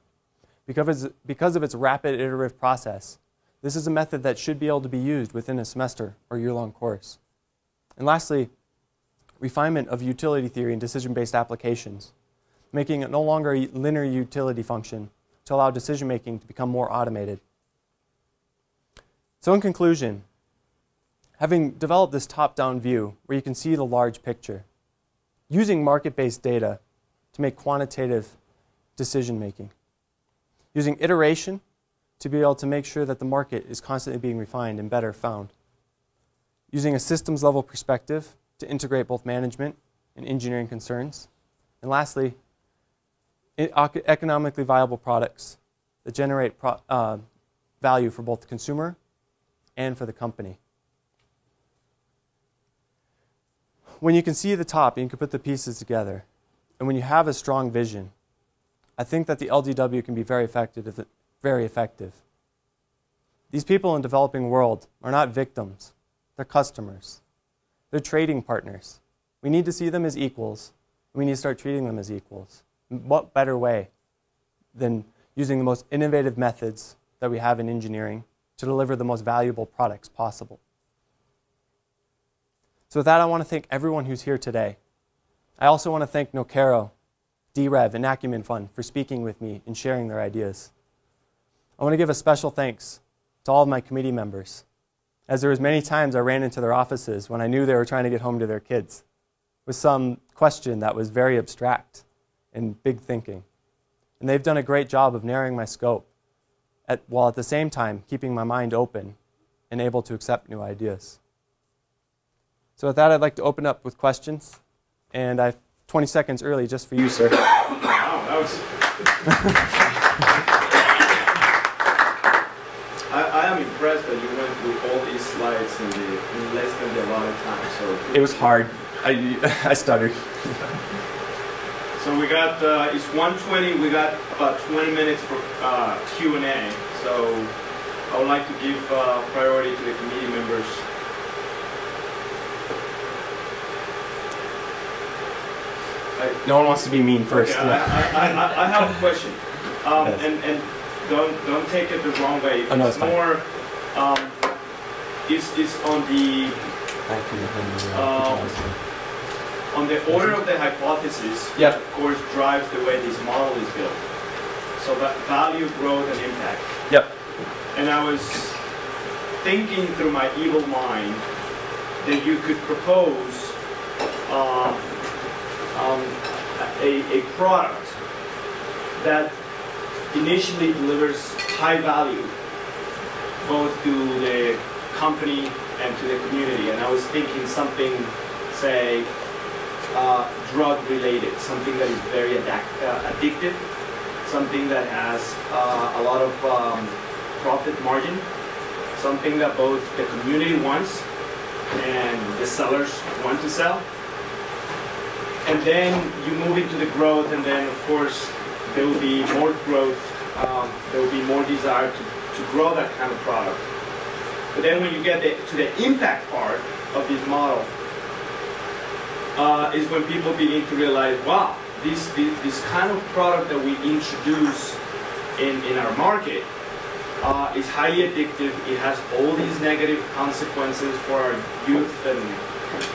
Because of its rapid iterative process, this is a method that should be able to be used within a semester or year-long course. And lastly, refinement of utility theory and decision-based applications, making it no longer a linear utility function to allow decision-making to become more automated. So in conclusion, having developed this top-down view where you can see the large picture, using market-based data to make quantitative decision-making, using iteration to be able to make sure that the market is constantly being refined and better found, using a systems-level perspective to integrate both management and engineering concerns, and lastly, economically viable products that generate value for both the consumer and for the company. When you can see the top, you can put the pieces together, and when you have a strong vision, I think that the LDW can be very effective. These people in the developing world are not victims, they're customers. They're trading partners. We need to see them as equals, and we need to start treating them as equals. What better way than using the most innovative methods that we have in engineering to deliver the most valuable products possible? So with that, I want to thank everyone who's here today. I also want to thank Nocero, DREV, and Acumen Fund for speaking with me and sharing their ideas. I want to give a special thanks to all of my committee members, as there was many times I ran into their offices when I knew they were trying to get home to their kids with some question that was very abstract and big thinking. And they've done a great job of narrowing my scope, while at the same time keeping my mind open and able to accept new ideas. So with that, I'd like to open up with questions. And I have 20 seconds early just for you, sir. Wow, that was... I am impressed that you went through all these slides in less than the allotted time. So it was hard. I stuttered. So we got, it's 1:20, we got about 20 minutes for Q&A. So I would like to give priority to the committee members. No one wants to be mean first. Okay, I have a question, yes. and don't take it the wrong way. It's more is on the order of the hypothesis, yep. Which of course drives the way this model is built. So that value, growth, and impact. Yep. And I was thinking through my evil mind that you could propose a product that initially delivers high value both to the company and to the community. And I was thinking something, say, drug related, something that is very addictive, something that has a lot of profit margin, something that both the community wants and the sellers want to sell. And then you move into the growth, and then of course there will be more growth, there will be more desire to grow that kind of product. But then when you get to the impact part of this model, is when people begin to realize, wow, this kind of product that we introduce in our market is highly addictive. It has all these negative consequences for our youth and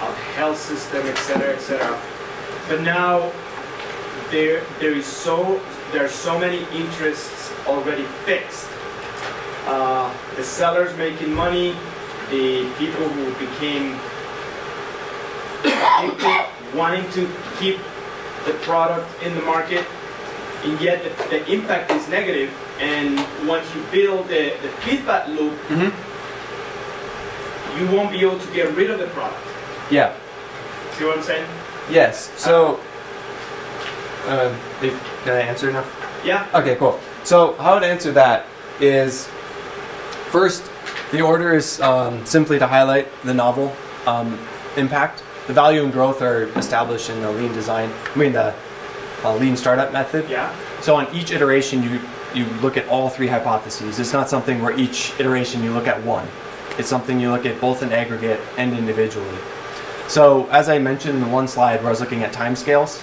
our health system, etc., etc. But now there are so many interests already fixed. The sellers making money, the people who became addicted, wanting to keep the product in the market, and yet the impact is negative. And once you build the feedback loop, you won't be able to get rid of the product. Yeah. See what I'm saying? Yes. So, can I answer now? Yeah. Okay, cool. So how I'd answer that is, first, the order is simply to highlight the novel impact. The value and growth are established in the lean design, the lean startup method. Yeah. So on each iteration, you look at all three hypotheses. It's not something where each iteration you look at one. It's something you look at both in aggregate and individually. So as I mentioned in the one slide where I was looking at timescales,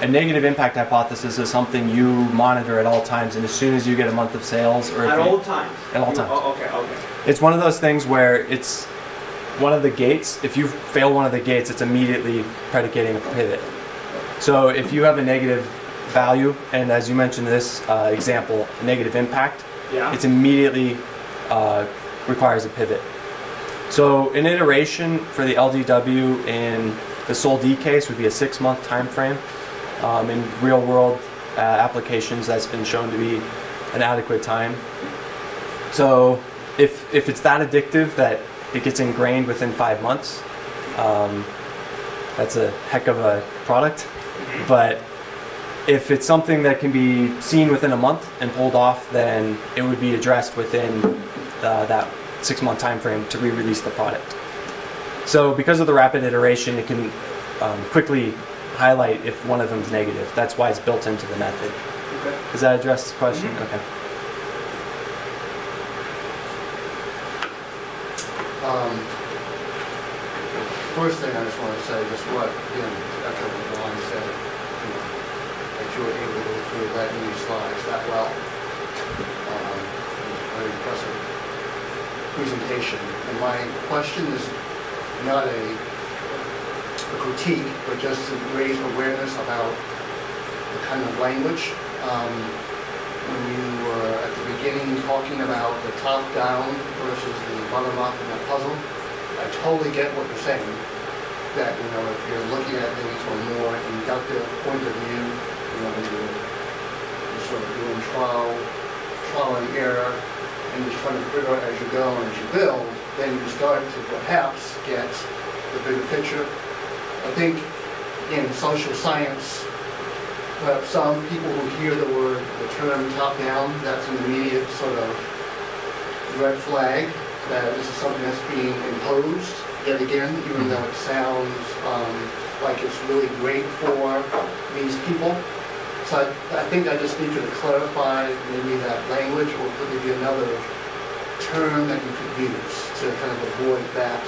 a negative impact hypothesis is something you monitor at all times, and as soon as you get a month of sales, or at all times. At all times. Oh, okay. It's one of those things where it's one of the gates. If you fail one of the gates, it's immediately predicating a pivot. So if you have a negative value, and as you mentioned in this example, a negative impact, yeah, it's immediately requires a pivot. So an iteration for the LDW in the Sol-D case would be a 6-month time frame. In real-world applications, that's been shown to be an adequate time. So if it's that addictive that it gets ingrained within 5 months, that's a heck of a product. But If it's something that can be seen within a month and pulled off, then it would be addressed within that 6-month time frame to re-release the product. So because of the rapid iteration, it can quickly highlight if one of them is negative. That's why it's built into the method. Okay. Does that address the question? Mm-hmm. Okay. First thing I just want to say is what, again, echo what Ron said, that you were able to go through that many slides that well. Very impressive presentation. And my question is not a critique, but just to raise awareness about the kind of language. When you were at the beginning talking about the top-down versus the bottom-up in that puzzle, I totally get what you're saying. That, if you're looking at things from a more inductive point of view, you're sort of doing trial and error, and you're trying to figure out as you go and as you build, then you start to perhaps get the bigger picture. I think in social science, perhaps some people who hear the term top-down, that's an immediate sort of red flag that this is something that's being imposed yet again, even though it sounds like it's really great for these people. So I think I just need you to clarify maybe that language, or could there be another term that you could use to kind of avoid that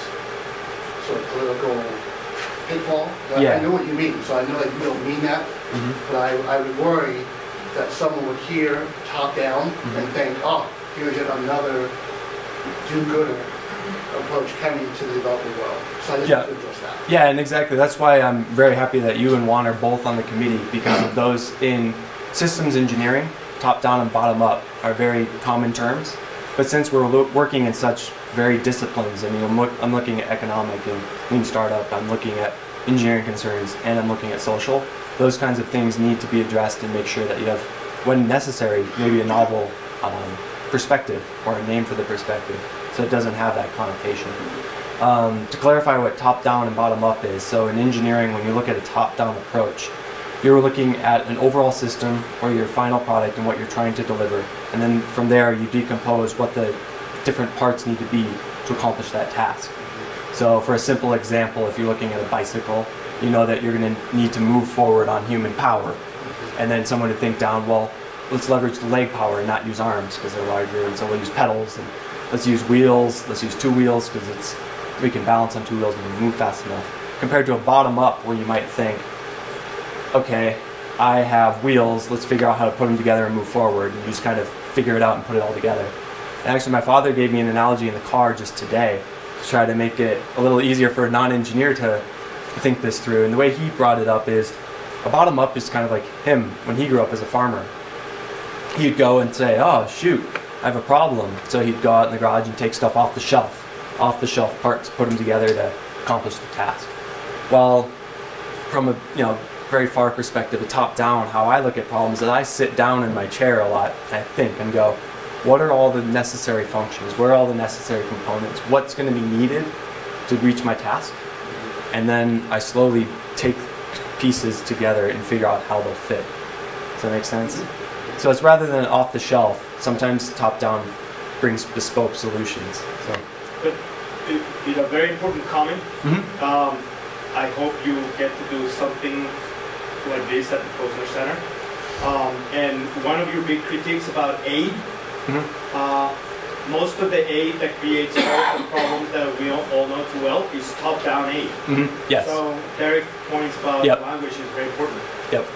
sort of political pitfall? Yeah. I know what you mean, so I know that you don't mean that, but I would worry that someone would hear top-down and think, oh, here's yet another do-gooder approach coming to the developing world. So I just want to address that. Yeah, and exactly. That's why I'm very happy that you and Juan are both on the committee, because of those in systems engineering, top-down and bottom-up are very common terms. But since we're working in such varied disciplines, I mean, I'm looking at economic and lean startup, I'm looking at engineering concerns, and I'm looking at social. Those kinds of things need to be addressed and make sure that you have, when necessary, maybe a novel perspective or a name for the perspective, so it doesn't have that connotation. To clarify what top-down and bottom-up is, so in engineering, when you look at a top-down approach, you're looking at an overall system or your final product and what you're trying to deliver, and then from there you decompose what the different parts need to be to accomplish that task. So for a simple example, if you're looking at a bicycle, you know that you're going to need to move forward on human power, and then someone would think down, well, let's leverage the leg power and not use arms because they're larger, and so we'll use pedals, and let's use wheels, let's use 2 wheels because we can balance on 2 wheels and move fast enough. Compared to a bottom-up where you might think, okay, I have wheels, let's figure out how to put them together and move forward, and you just kind of figure it out and put it all together. And actually my father gave me an analogy in the car just today to try to make it a little easier for a non-engineer to think this through. And the way he brought it up is, a bottom-up is kind of like him when he grew up as a farmer. He'd go and say, oh shoot, I have a problem. So he'd go out in the garage and take stuff off the shelf parts, put them together to accomplish the task. Well, from a very far perspective, a top-down, how I look at problems is I sit down in my chair a lot, I think and go, what are all the necessary functions? What are all the necessary components? What's going to be needed to reach my task? And then I slowly take pieces together and figure out how they'll fit. Does that make sense? So it's rather than off the shelf, sometimes top-down brings bespoke solutions. So. But, very important comment. I hope you get to do something like this at the Posner Center. And one of your big critiques about aid, most of the aid that creates all the problems that we all know too well is top-down aid. Yes. So Derek's points about language is very important. Yep.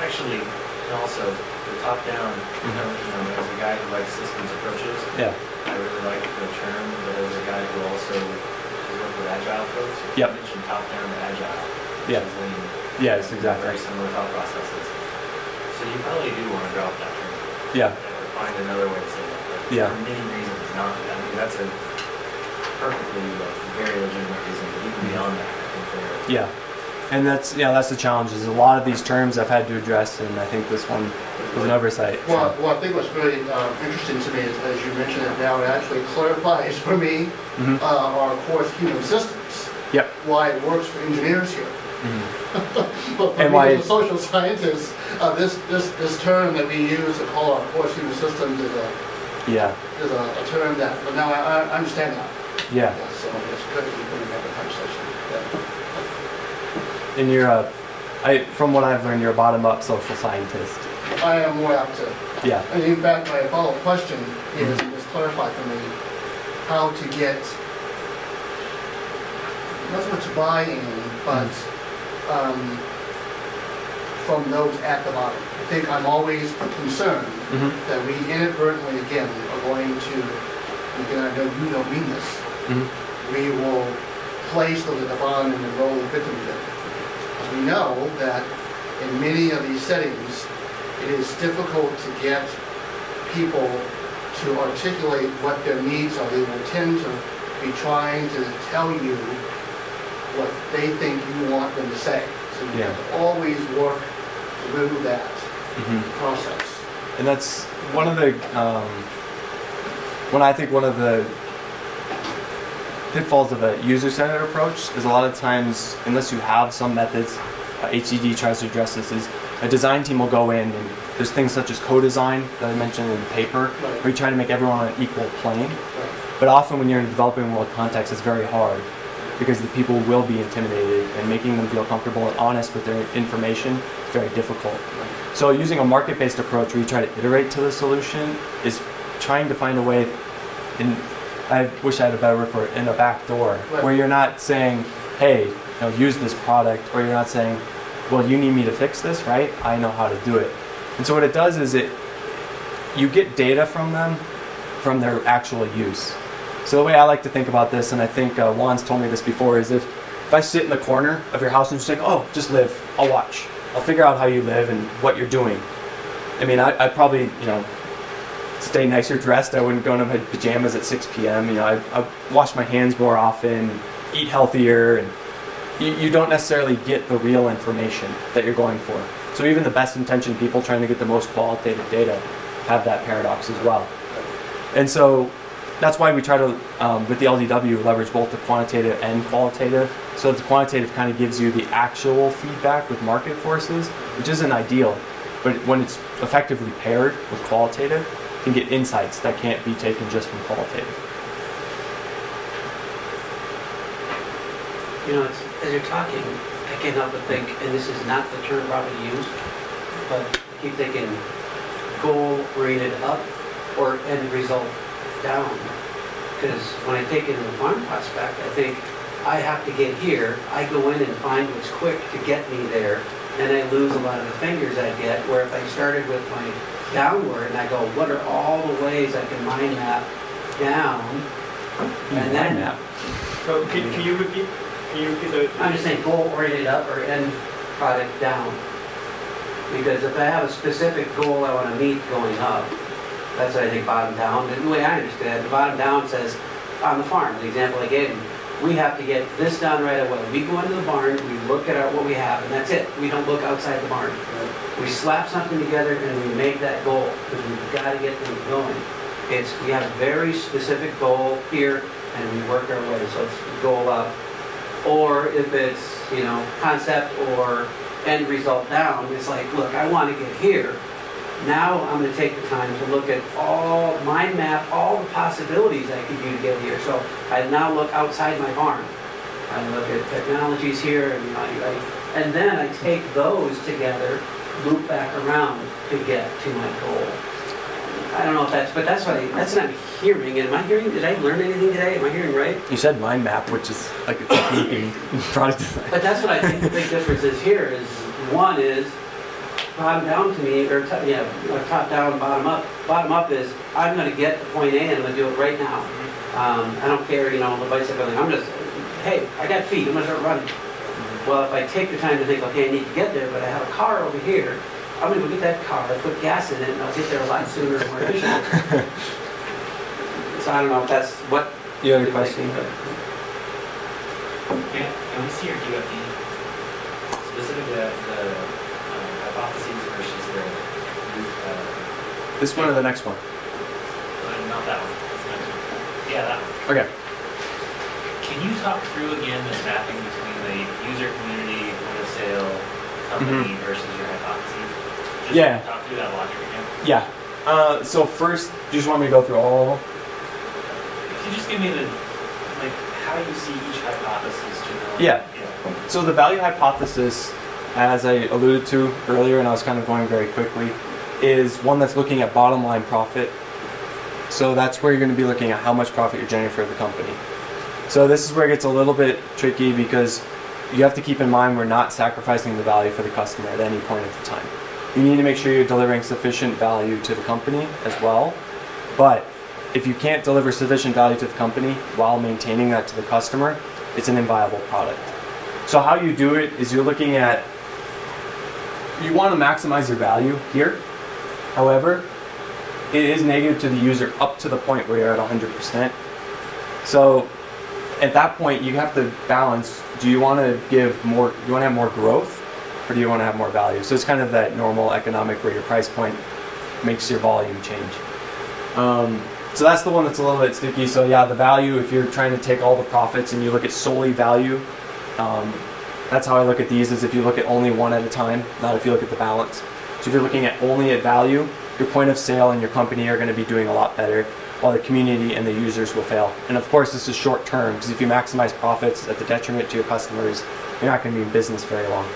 Actually, and also the top-down, as a guy who likes systems approaches, I really like the term, but as a guy who also works with agile folks, you mentioned top-down to agile, which is lean. Yes, exactly. Very similar thought processes. So you probably do want to drop that term. Or find another way to say that. But for many reasons, not. I mean, that's a perfectly very legitimate reason. But even beyond that, I think there. And that's the challenge. Is a lot of these terms I've had to address, and I think this one was an oversight. Well, I think what's really interesting to me is, as you mentioned it now, it actually clarifies for me our course human systems. Why it works for engineers here. But for And me why- as a social scientist, this term that we use to call our core human systems is a term that, but now I understand that. Yeah. So it's good that you put in that conversation. Yeah. And you're, from what I've learned, you're a bottom-up social scientist. I am more apt to. Yeah. And in fact, my follow-up question is, just clarify for me, how to get not so much buy-in, but from those at the bottom. I think I'm always concerned that we inadvertently, again, are going to, again, I know you don't mean this, we will place those at the bottom and then roll the victimhood. Because we know that in many of these settings, it is difficult to get people to articulate what their needs are. They will tend to be trying to tell you what they think you want them to say. So you have to always work through that process. And that's one of the, when I think one of the pitfalls of a user-centered approach is a lot of times, unless you have some methods, ESCD tries to address this, is a design team will go in and there's things such as co-design that I mentioned in the paper, where you try to make everyone on an equal plane. But often when you're in a developing world context, it's very hard because the people will be intimidated, and making them feel comfortable and honest with their information is very difficult. So using a market-based approach where you try to iterate to the solution is trying to find a way, and I wish I had a better word for it, in a back door, where you're not saying, hey, use this product, or you're not saying, well, you need me to fix this, right? I know how to do it. And so what it does is you get data from them from their actual use. So the way I like to think about this, and I think Juan's told me this before, is if I sit in the corner of your house and just say, oh, just live, I'll watch. I'll figure out how you live and what you're doing. I mean, I'd probably, stay nicer dressed. I wouldn't go into my pajamas at 6 p.m. I wash my hands more often, eat healthier, and you don't necessarily get the real information that you're going for. So even the best intentioned people trying to get the most qualitative data have that paradox as well. And so that's why we try to, with the LDW, leverage both the quantitative and qualitative. So the quantitative kind of gives you the actual feedback with market forces, which isn't ideal. But when it's effectively paired with qualitative, you can get insights that can't be taken just from qualitative. As you're talking, I can't help but think, and this is not the term probably used, but I keep thinking goal-oriented up or end result down. Because when I take it in the farm prospect, I think I have to get here. I go in and find what's quick to get me there, and I lose a lot of the fingers I get. Where if I started with my downward and I go, what are all the ways I can mind map down, and then map. So can you repeat? Can you repeat the? I'm just saying goal-oriented up or end product down. Because if I have a specific goal I want to meet going up, that's what I think bottom down. And the way I understand it, the bottom down says, on the farm, the example I gave you, we have to get this done right away. We go into the barn, we look at what we have, and that's it. We don't look outside the barn. We slap something together and we make that goal, because we've got to get things going. We have a very specific goal here, and we work our way, so it's goal up. Or if it's, concept or end result down, it's like, look, I want to get here. Now I'm going to take the time to look at mind map all the possibilities I could do to get here. So I now look outside my barn. I look at technologies here, and then I take those together, loop back around to get to my goal. I don't know if that's what I'm hearing. Am I hearing? Did I learn anything today? Am I hearing right? You said mind map, which is like a technique in product design. But that's what I think the big difference is here. Is one is bottom down to me, or top down, bottom up. Bottom up is I'm going to get to point A and I'm going to do it right now. I don't care, the bicycle thing. I'm just, hey, I got feet. I'm going to start running. Well, if I take the time to think, okay, I need to get there, but I have a car over here. I'm going to go get that car, put gas in it, and I'll get there a lot sooner and more efficiently. So I don't know if that's what. You have a question? Can we see your QFD? Specifically the hypotheses versus the this one or the next one? Not that one. This next one. Yeah, that one. Okay. Can you talk through again this mapping between the user community, point of sale company versus your hypotheses? Just Yeah. talk through that logic again. Yeah. So first, do you just want me to go through all of them? If you just give me the, like, how you see each hypothesis generally. Yeah. So the value hypothesis, as I alluded to earlier, and I was kind of going very quickly, is one that's looking at bottom line profit. So that's where you're going to be looking at how much profit you're generating for the company. So this is where it gets a little bit tricky because you have to keep in mind we're not sacrificing the value for the customer at any point at the time. You need to make sure you're delivering sufficient value to the company as well. But if you can't deliver sufficient value to the company while maintaining that to the customer, it's an inviable product. So how you do it is you're looking at, you want to maximize your value here. However, it is negative to the user up to the point where you're at 100%. So at that point, you have to balance, do you want to give more, do you want to have more growth or do you want to have more value? So it's kind of that normal economic where your price point makes your volume change. So that's the one that's a little bit sticky. So yeah, the value, if you're trying to take all the profits and you look at solely value, that's how I look at these, is if you look at only one at a time, not if you look at the balance. So if you're looking at only at value, your point of sale and your company are going to be doing a lot better, while the community and the users will fail. And of course, this is short term, because if you maximize profits at the detriment to your customers, you're not going to be in business very long.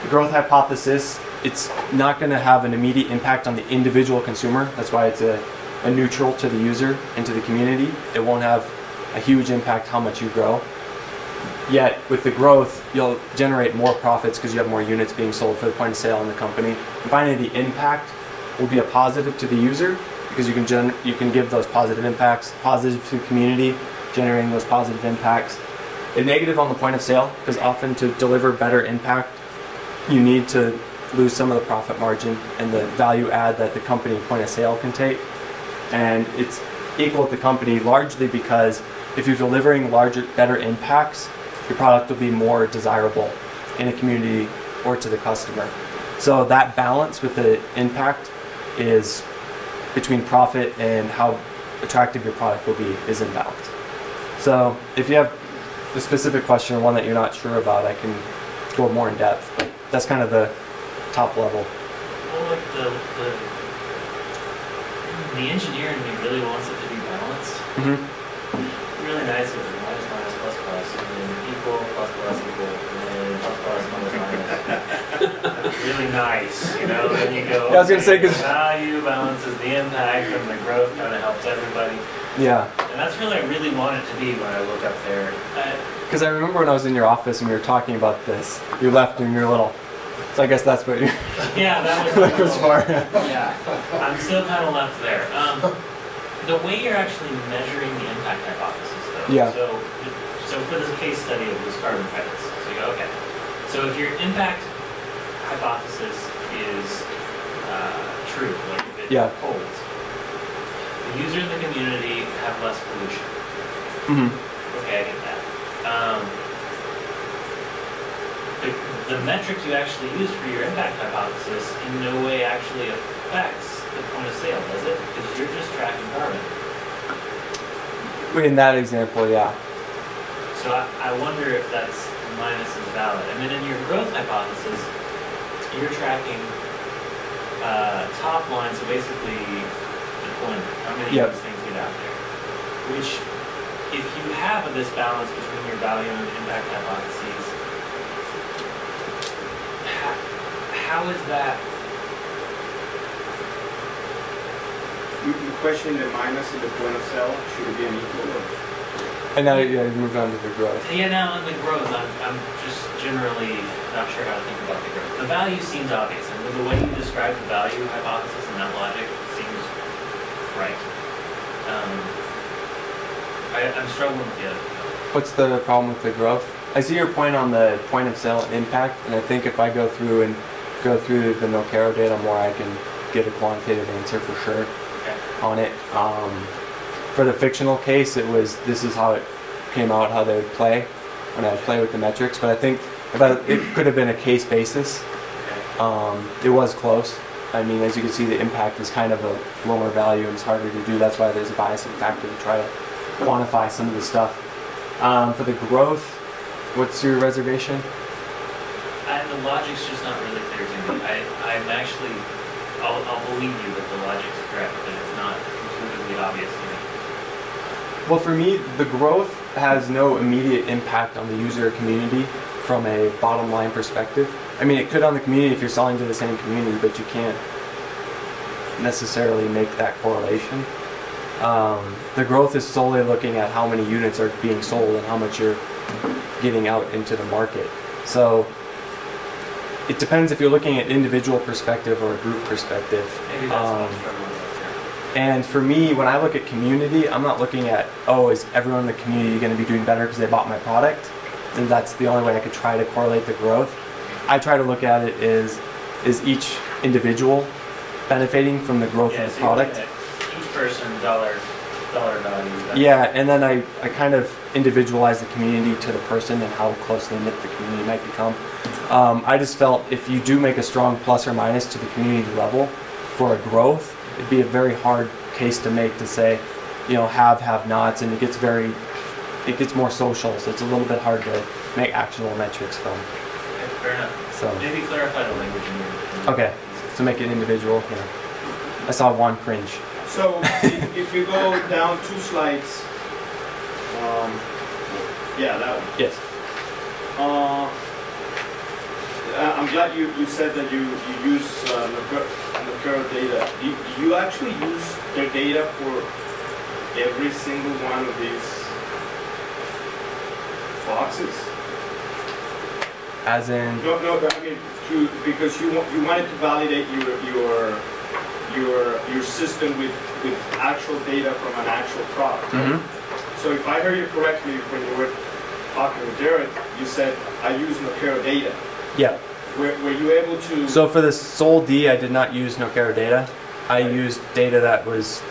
The growth hypothesis, it's not going to have an immediate impact on the individual consumer. That's why it's a neutral to the user and to the community. It won't have a huge impact how much you grow. Yet with the growth, you'll generate more profits because you have more units being sold for the point of sale in the company. And finally, the impact will be a positive to the user because you can give those positive impacts, positive to the community, generating those positive impacts. A negative on the point of sale, because often to deliver better impact, you need to lose some of the profit margin and the value add that the company point of sale can take. And it's equal at the company largely because if you're delivering larger, better impacts, your product will be more desirable in a community or to the customer. So that balance with the impact is between profit and how attractive your product will be is in balance. So if you have a specific question or one that you're not sure about, I can go more in depth, but that's kind of the top level. Well, like the engineer in me really wants it to be balanced. Mm-hmm. Really nice with minus, minus, plus, plus, and then equal, plus, plus, equal, and then plus, plus, minus, minus. Really nice, you know, then you go, yeah, I was going to say, the value balances the impact and the growth kind of helps everybody. Yeah. And that's really, I really want it to be when I look up there. Because I remember when I was in your office and we were talking about this, you left and you're little. So I guess that's what you... Yeah, that was... that was far. Yeah, I'm still kind of left there. The way you're actually measuring the impact hypothesis, though. Yeah. So for this case study of this carbon credits, so you go, okay. So if your impact hypothesis is true, like if it holds, the user and the community have less pollution. Mm-hmm. Okay, I get that. The metric you actually use for your impact hypothesis in no way actually affects the point of sale, does it? Because you're just tracking carbon. In that example, yeah. So I wonder if that's minus is valid. And then in your growth hypothesis, you're tracking top line, so basically deployment, how many of these things get out there. Which, if you have this balance between your value and impact hypotheses, how is that? You question the minus of the point of sale, should it be an equal? And now you moved on to the growth. Yeah, now on the growth, I'm just generally not sure how to think about the growth. The value seems obvious, and the way you describe the value hypothesis and that logic seems right. I'm struggling with the other. What's the problem with the growth? I see your point on the point of sale impact, and I think if I go through the Nocaro data more, I can get a quantitative answer for sure on it. For the fictional case, this is how it came out, how they would play when I would play with the metrics. But I think it could have been a case basis. It was close. I mean, as you can see, the impact is kind of a lower value and it's harder to do. That's why there's a biasing factor to try to quantify some of the stuff. For the growth, what's your reservation? I the logic's just not really clear to me. I'm actually, I'll believe you that the logic's correct, but it's not intuitively obvious to me. Well, for me, the growth has no immediate impact on the user community from a bottom line perspective. I mean, it could on the community if you're selling to the same community, but you can't necessarily make that correlation. The growth is solely looking at how many units are being sold and how much you're getting out into the market. So it depends if you're looking at individual perspective or a group perspective. Maybe that's what I'm struggling with here. And for me, when I look at community, I'm not looking at, oh, is everyone in the community going to be doing better because they bought my product? And that's the only way I could try to correlate the growth. I try to look at it is each individual benefiting from the growth of the product? Each person, dollar value. Yeah, and then I kind of individualize the community to the person and how closely knit the community might become. I just felt if you do make a strong plus or minus to the community level for a growth, it'd be a very hard case to make to say, you know, have-nots, and it gets more social, so it's a little bit hard to make actionable metrics from. Okay, fair enough. So maybe clarify the language in your okay, so make it individual. Yeah. I saw one cringe. So if you go down 2 slides, yeah, that one. Yes. I'm glad you said that you use Nocera data. Do you actually use their data for every single one of these boxes? As in? No, I mean because you wanted to validate your system with actual data from an actual product. Mm-hmm. So if I heard you correctly when you were talking with Jared, you said I use Nocera data. Yeah. Were you able to? So for the Sol D, I did not use Nocera data. I used data that was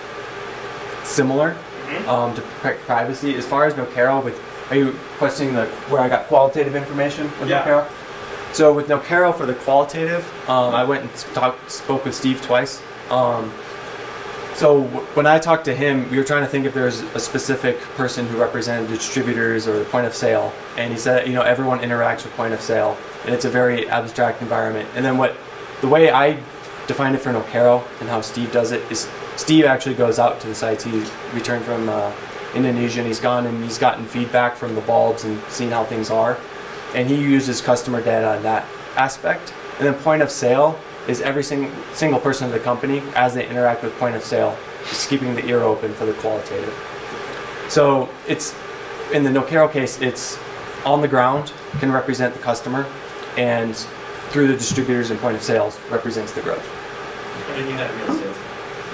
similar to protect privacy. As far as Nocera, are you questioning where I got qualitative information with Nocera? So with Nocera for the qualitative, I went and spoke with Steve twice. So when I talked to him, we were trying to think if there was a specific person who represented the distributors or the point of sale, and he said, you know, everyone interacts with point of sale, and it's a very abstract environment. And then the way I defined it for Nocera and how Steve does it is Steve actually goes out to the sites. He returned from Indonesia, and he's gone and he's gotten feedback from the bulbs and seen how things are, and he uses customer data in that aspect. And then point of sale is every single person in the company, as they interact with point of sale, just keeping the ear open for the qualitative. So it's, in the Nocera case, it's on the ground, can represent the customer, and through the distributors and point of sales represents the growth. And then you had real sales.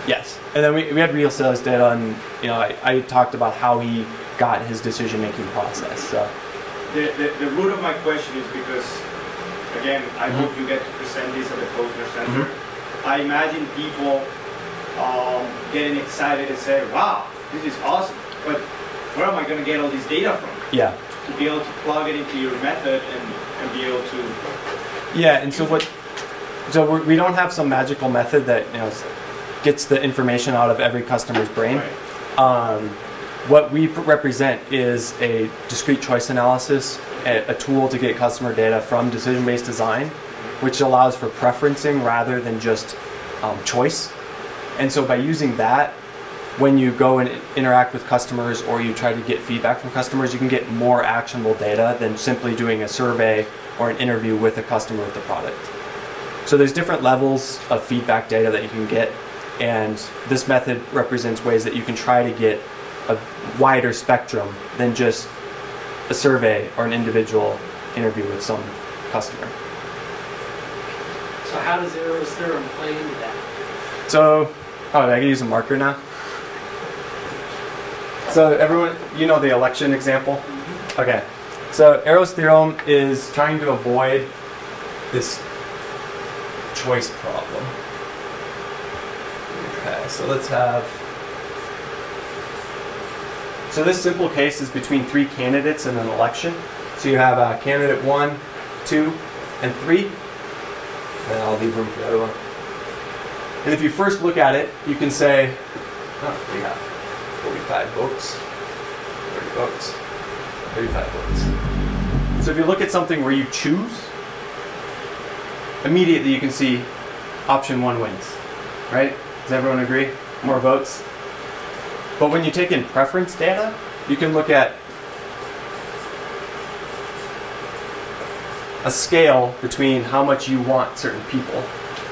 Yes, and then we had real sales data, and you know, I talked about how he got his decision-making process. So the root of my question is because, again, I hope you get to present this at the Posner Center. I imagine people getting excited and say, wow, this is awesome, but where am I going to get all this data from? Yeah. To be able to plug it into your method and be able to... Yeah, and so we don't have some magical method that, you know, gets the information out of every customer's brain. Right. What we represent is a discrete choice analysis, a tool to get customer data from decision-based design, which allows for preferencing rather than just choice. And so by using that, when you go and interact with customers or you try to get feedback from customers, you can get more actionable data than simply doing a survey or an interview with a customer with the product. So there's different levels of feedback data that you can get, and this method represents ways that you can try to get a wider spectrum than just a survey or an individual interview with some customer. So how does Arrow's theorem play into that? So, I can use a marker now. So everyone, you know the election example? Okay. So Arrow's theorem is trying to avoid this choice problem. Okay, so let's have... So this simple case is between 3 candidates in an election. So you have candidate 1, 2, and 3. And I'll leave room for the other one. And if you first look at it, you can say, oh, we got 45 votes, 30 votes, 35 votes. So if you look at something where you choose, immediately you can see option 1 wins, right? Does everyone agree? More votes? But when you take in preference data, you can look at a scale between how much you want certain people.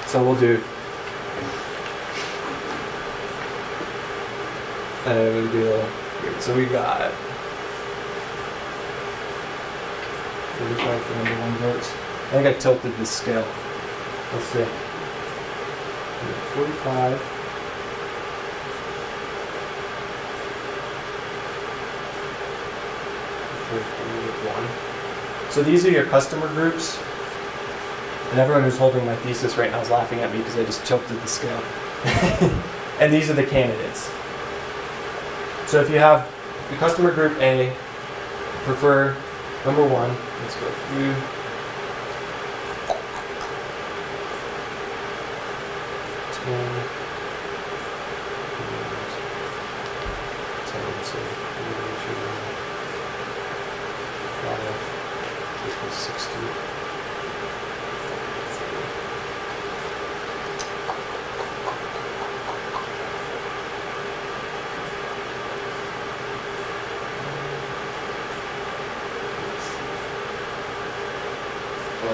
So we'll do so we got 45 for number 1 votes. I think I tilted this scale. Let's see. 45. So these are your customer groups. And everyone who's holding my thesis right now is laughing at me because I just tilted the scale. And these are the candidates. So if you have the customer group A, prefer number 1. Let's go through.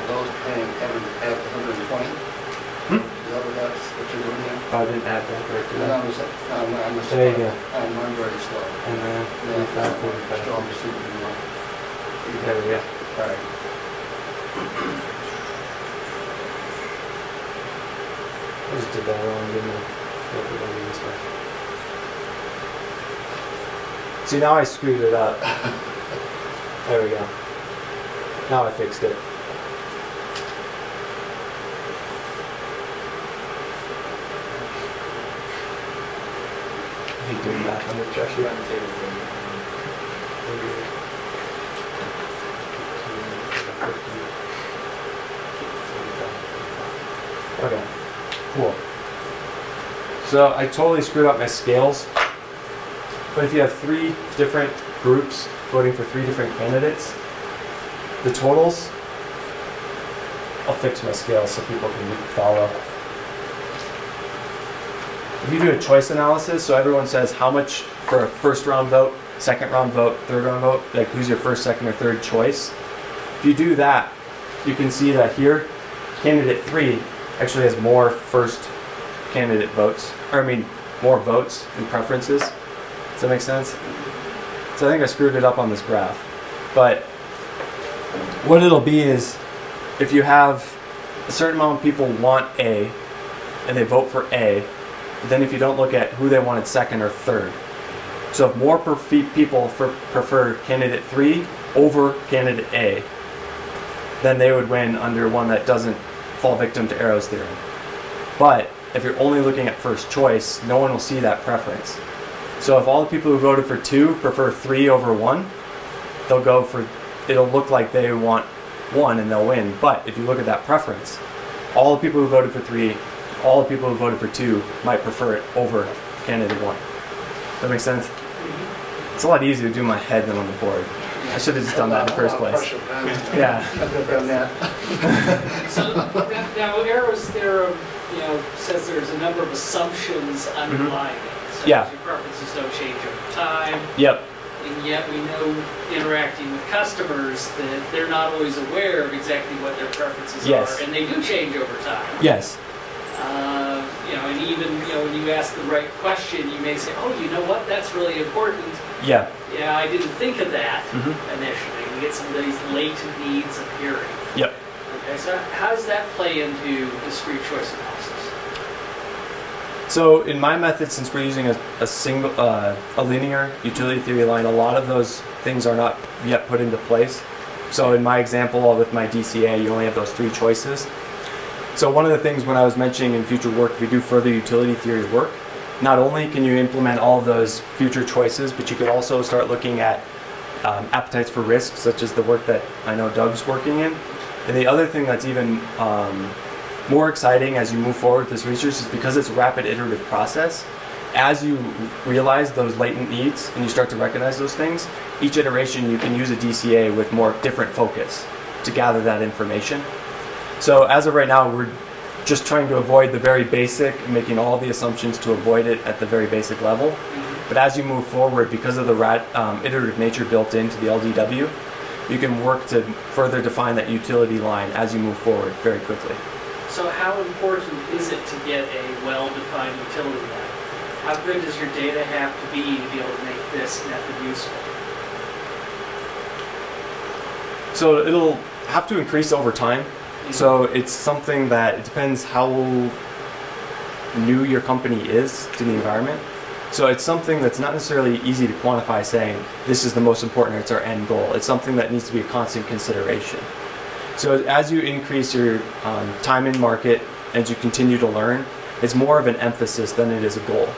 Those paying add 120? Is that what you're doing here? Oh, I didn't add that right to that. There you go. I'm very slow. And then 45, 45. Still receiving more. There we go. All right. I just did that wrong, didn't I? Flip it over this way. See, now I screwed it up. There we go. Now I fixed it. I hate doing that under pressure. Okay, cool. So I totally screwed up my scales. But if you have 3 different groups voting for 3 different candidates, the totals, I'll fix my scales so people can follow. If you do a choice analysis, so everyone says how much for a first round vote, second round vote, third round vote, like who's your first, second, or third choice. If you do that, you can see that here, candidate 3 actually has more first candidate votes, or I mean, more votes and preferences. Does that make sense? So I think I screwed it up on this graph. But what it'll be is, if you have a certain amount of people want A, and they vote for A, then if you don't look at who they wanted second or third. So if more people prefer candidate 3 over candidate A, then they would win under one that doesn't fall victim to Arrow's theorem. But if you're only looking at first choice, no one will see that preference. So if all the people who voted for 2 prefer 3 over 1, they'll go for, it'll look like they want 1 and they'll win. But if you look at that preference, all the people who voted for 3, all the people who voted for 2 might prefer it over candidate 1. Does that make sense? It's a lot easier to do in my head than on the board. I should have just done that in the first place. Yeah. So now Arrow's theorem, says there's a number of assumptions underlying it. So Yeah. your preferences don't change over time. Yep. And yet we know, interacting with customers, that they're not always aware of exactly what their preferences Yes. are, and they do change over time. Yes. And even when you ask the right question, you may say, "Oh, you know what? That's really important." Yeah. Yeah, I didn't think of that initially. We get some of these latent needs appearing. Yep. Okay, so how does that play into discrete choice analysis? So in my method, since we're using a linear utility theory line, a lot of those things are not yet put into place. So in my example with my DCA, you only have those 3 choices. So one of the things when I was mentioning in future work, if we do further utility theory work, not only can you implement all of those future choices, but you can also start looking at appetites for risk, such as the work that I know Doug's working in. And the other thing that's even more exciting as you move forward with this research is because it's a rapid iterative process. As you realize those latent needs and you start to recognize those things, each iteration you can use a DCA with more different focus to gather that information. So as of right now, we're just trying to avoid the very basic and making all the assumptions to avoid it at the very basic level. But as you move forward, because of the iterative nature built into the LDW, you can work to further define that utility line as you move forward very quickly. So how important is it to get a well-defined utility line? How good does your data have to be able to make this method useful? So it'll have to increase over time. So it's something that it depends how new your company is to the environment. So it's something that's not necessarily easy to quantify saying this is the most important or it's our end goal. It's something that needs to be a constant consideration. So as you increase your time in market, as you continue to learn, it's more of an emphasis than it is a goal.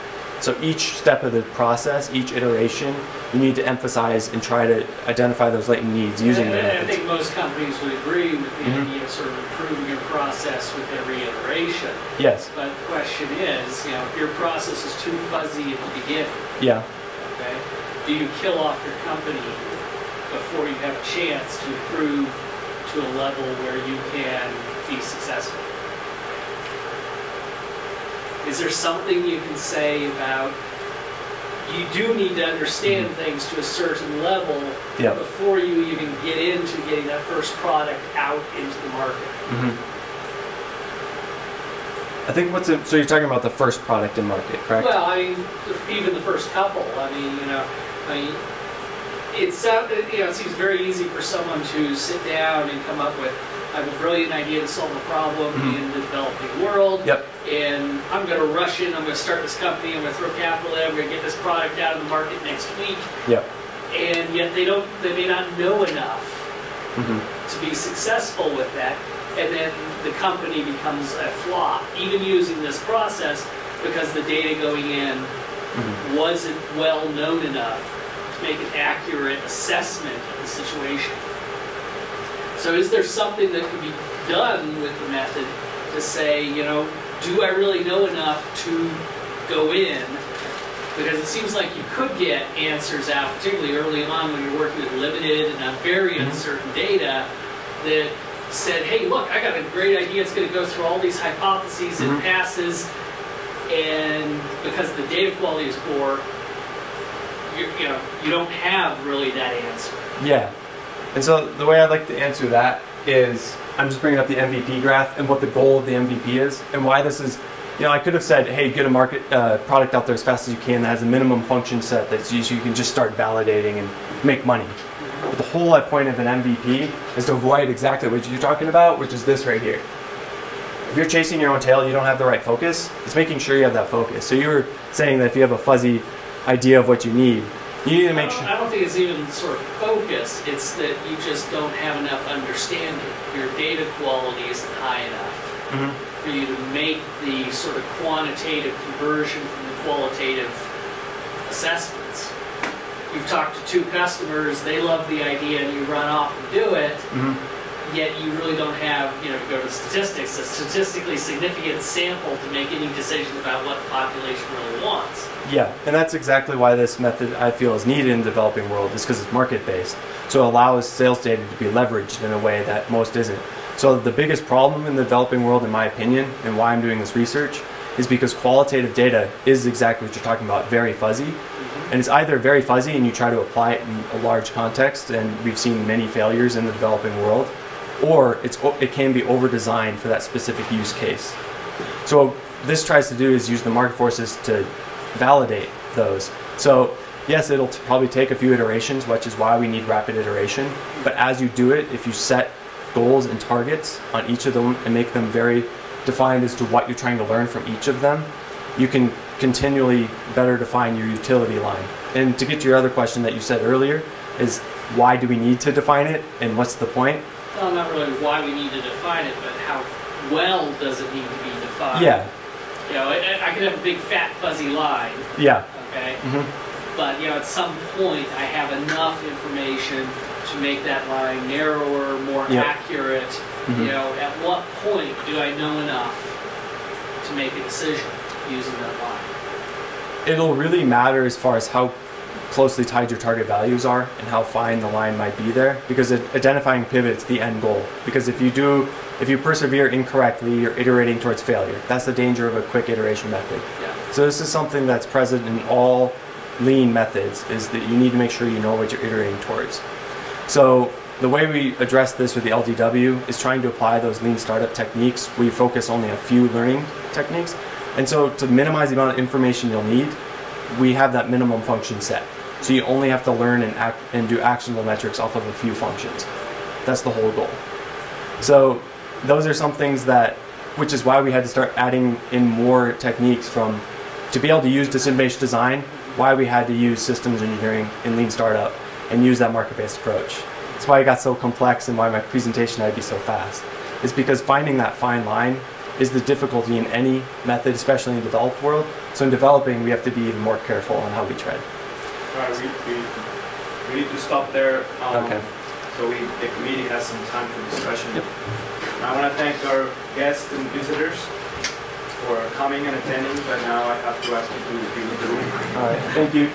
So each step of the process, each iteration, you need to emphasize and try to identify those latent needs using the methods. I think most companies would agree with the idea of sort of improving your process with every iteration. Yes. But the question is, you know, if your process is too fuzzy at the beginning, yeah. Okay, do you kill off your company before you have a chance to improve to a level where you can be successful? Is there something you can say about, you do need to understand things to a certain level before you even get into getting that first product out into the market? I think so you're talking about the first product in market, correct? Well, I mean, even the first couple. I mean, you know, it seems very easy for someone to sit down and come up with, I have a brilliant idea to solve a problem in the developing world, and I'm going to rush in, I'm going to start this company, I'm going to throw capital in, I'm going to get this product out of the market next week, and yet they may not know enough to be successful with that, and then the company becomes a flop, even using this process, because the data going in wasn't well known enough to make an accurate assessment of the situation. So is there something that can be done with the method to say, you know, do I really know enough to go in? Because it seems like you could get answers out, particularly early on when you're working with limited and very uncertain data, that said, hey, look, I got a great idea. It's going to go through all these hypotheses and passes, and because the data quality is poor, you don't have really that answer. Yeah. And so the way I'd like to answer that is I'm just bringing up the MVP graph and what the goal of the MVP is and why this is, you know, I could have said, hey, get a product out there as fast as you can that has a minimum function set that you can just start validating and make money. But the whole point of an MVP is to avoid exactly what you're talking about, which is this right here. If you're chasing your own tail, you don't have the right focus. It's making sure you have that focus. So you were saying that if you have a fuzzy idea of what you need to make sure. I don't think it's even sort of focus. It's that you just don't have enough understanding. Your data quality isn't high enough for you to make the sort of quantitative conversion from the qualitative assessments. You've talked to two customers, they love the idea, and you run off and do it, yet you really don't have, you know, to go to statistics, a statistically significant sample to make any decision about what the population really wants. Yeah, and that's exactly why this method I feel is needed in the developing world, is because it's market-based. So it allows sales data to be leveraged in a way that most isn't. So the biggest problem in the developing world, in my opinion, and why I'm doing this research, is because qualitative data is exactly what you're talking about, very fuzzy. And it's either very fuzzy and you try to apply it in a large context, and we've seen many failures in the developing world, or it can be over-designed for that specific use case. So what this tries to do is use the market forces to validate those. So yes, it'll probably take a few iterations, which is why we need rapid iteration. But as you do it, if you set goals and targets on each of them and make them very defined as to what you're trying to learn from each of them, you can continually better define your utility line. And to get to your other question that you said earlier, is why do we need to define it and what's the point? Well, not really why we need to define it, but how well does it need to be defined? Yeah. You know, I could have a big fat fuzzy line. Yeah. Okay. But, you know, at some point I have enough information to make that line narrower, more accurate. You know, at what point do I know enough to make a decision using that line? It'll really matter as far as how closely tied your target values are and how fine the line might be there, because identifying pivots the end goal. Because if you persevere incorrectly, you're iterating towards failure. That's the danger of a quick iteration method. Yeah. So this is something that's present in all lean methods, is that you need to make sure you know what you're iterating towards. So the way we address this with the LDW is trying to apply those lean startup techniques. We focus only on a few learning techniques. And so to minimize the amount of information you'll need, we have that minimum function set. So you only have to learn and do actionable metrics off of a few functions. That's the whole goal. So those are some things which is why we had to start adding in more techniques to be able to use decision-based design, why we had to use systems engineering in lean startup and use that market-based approach. That's why it got so complex and why my presentation had to be so fast. It's because finding that fine line is the difficulty in any method, especially in the developed world. So in developing, we have to be even more careful on how we tread. All right, we need to stop there. Okay. So the committee has some time for discussion. Yep. I want to thank our guests and visitors for coming and attending, but now I have to ask you to leave the room. All right, thank you.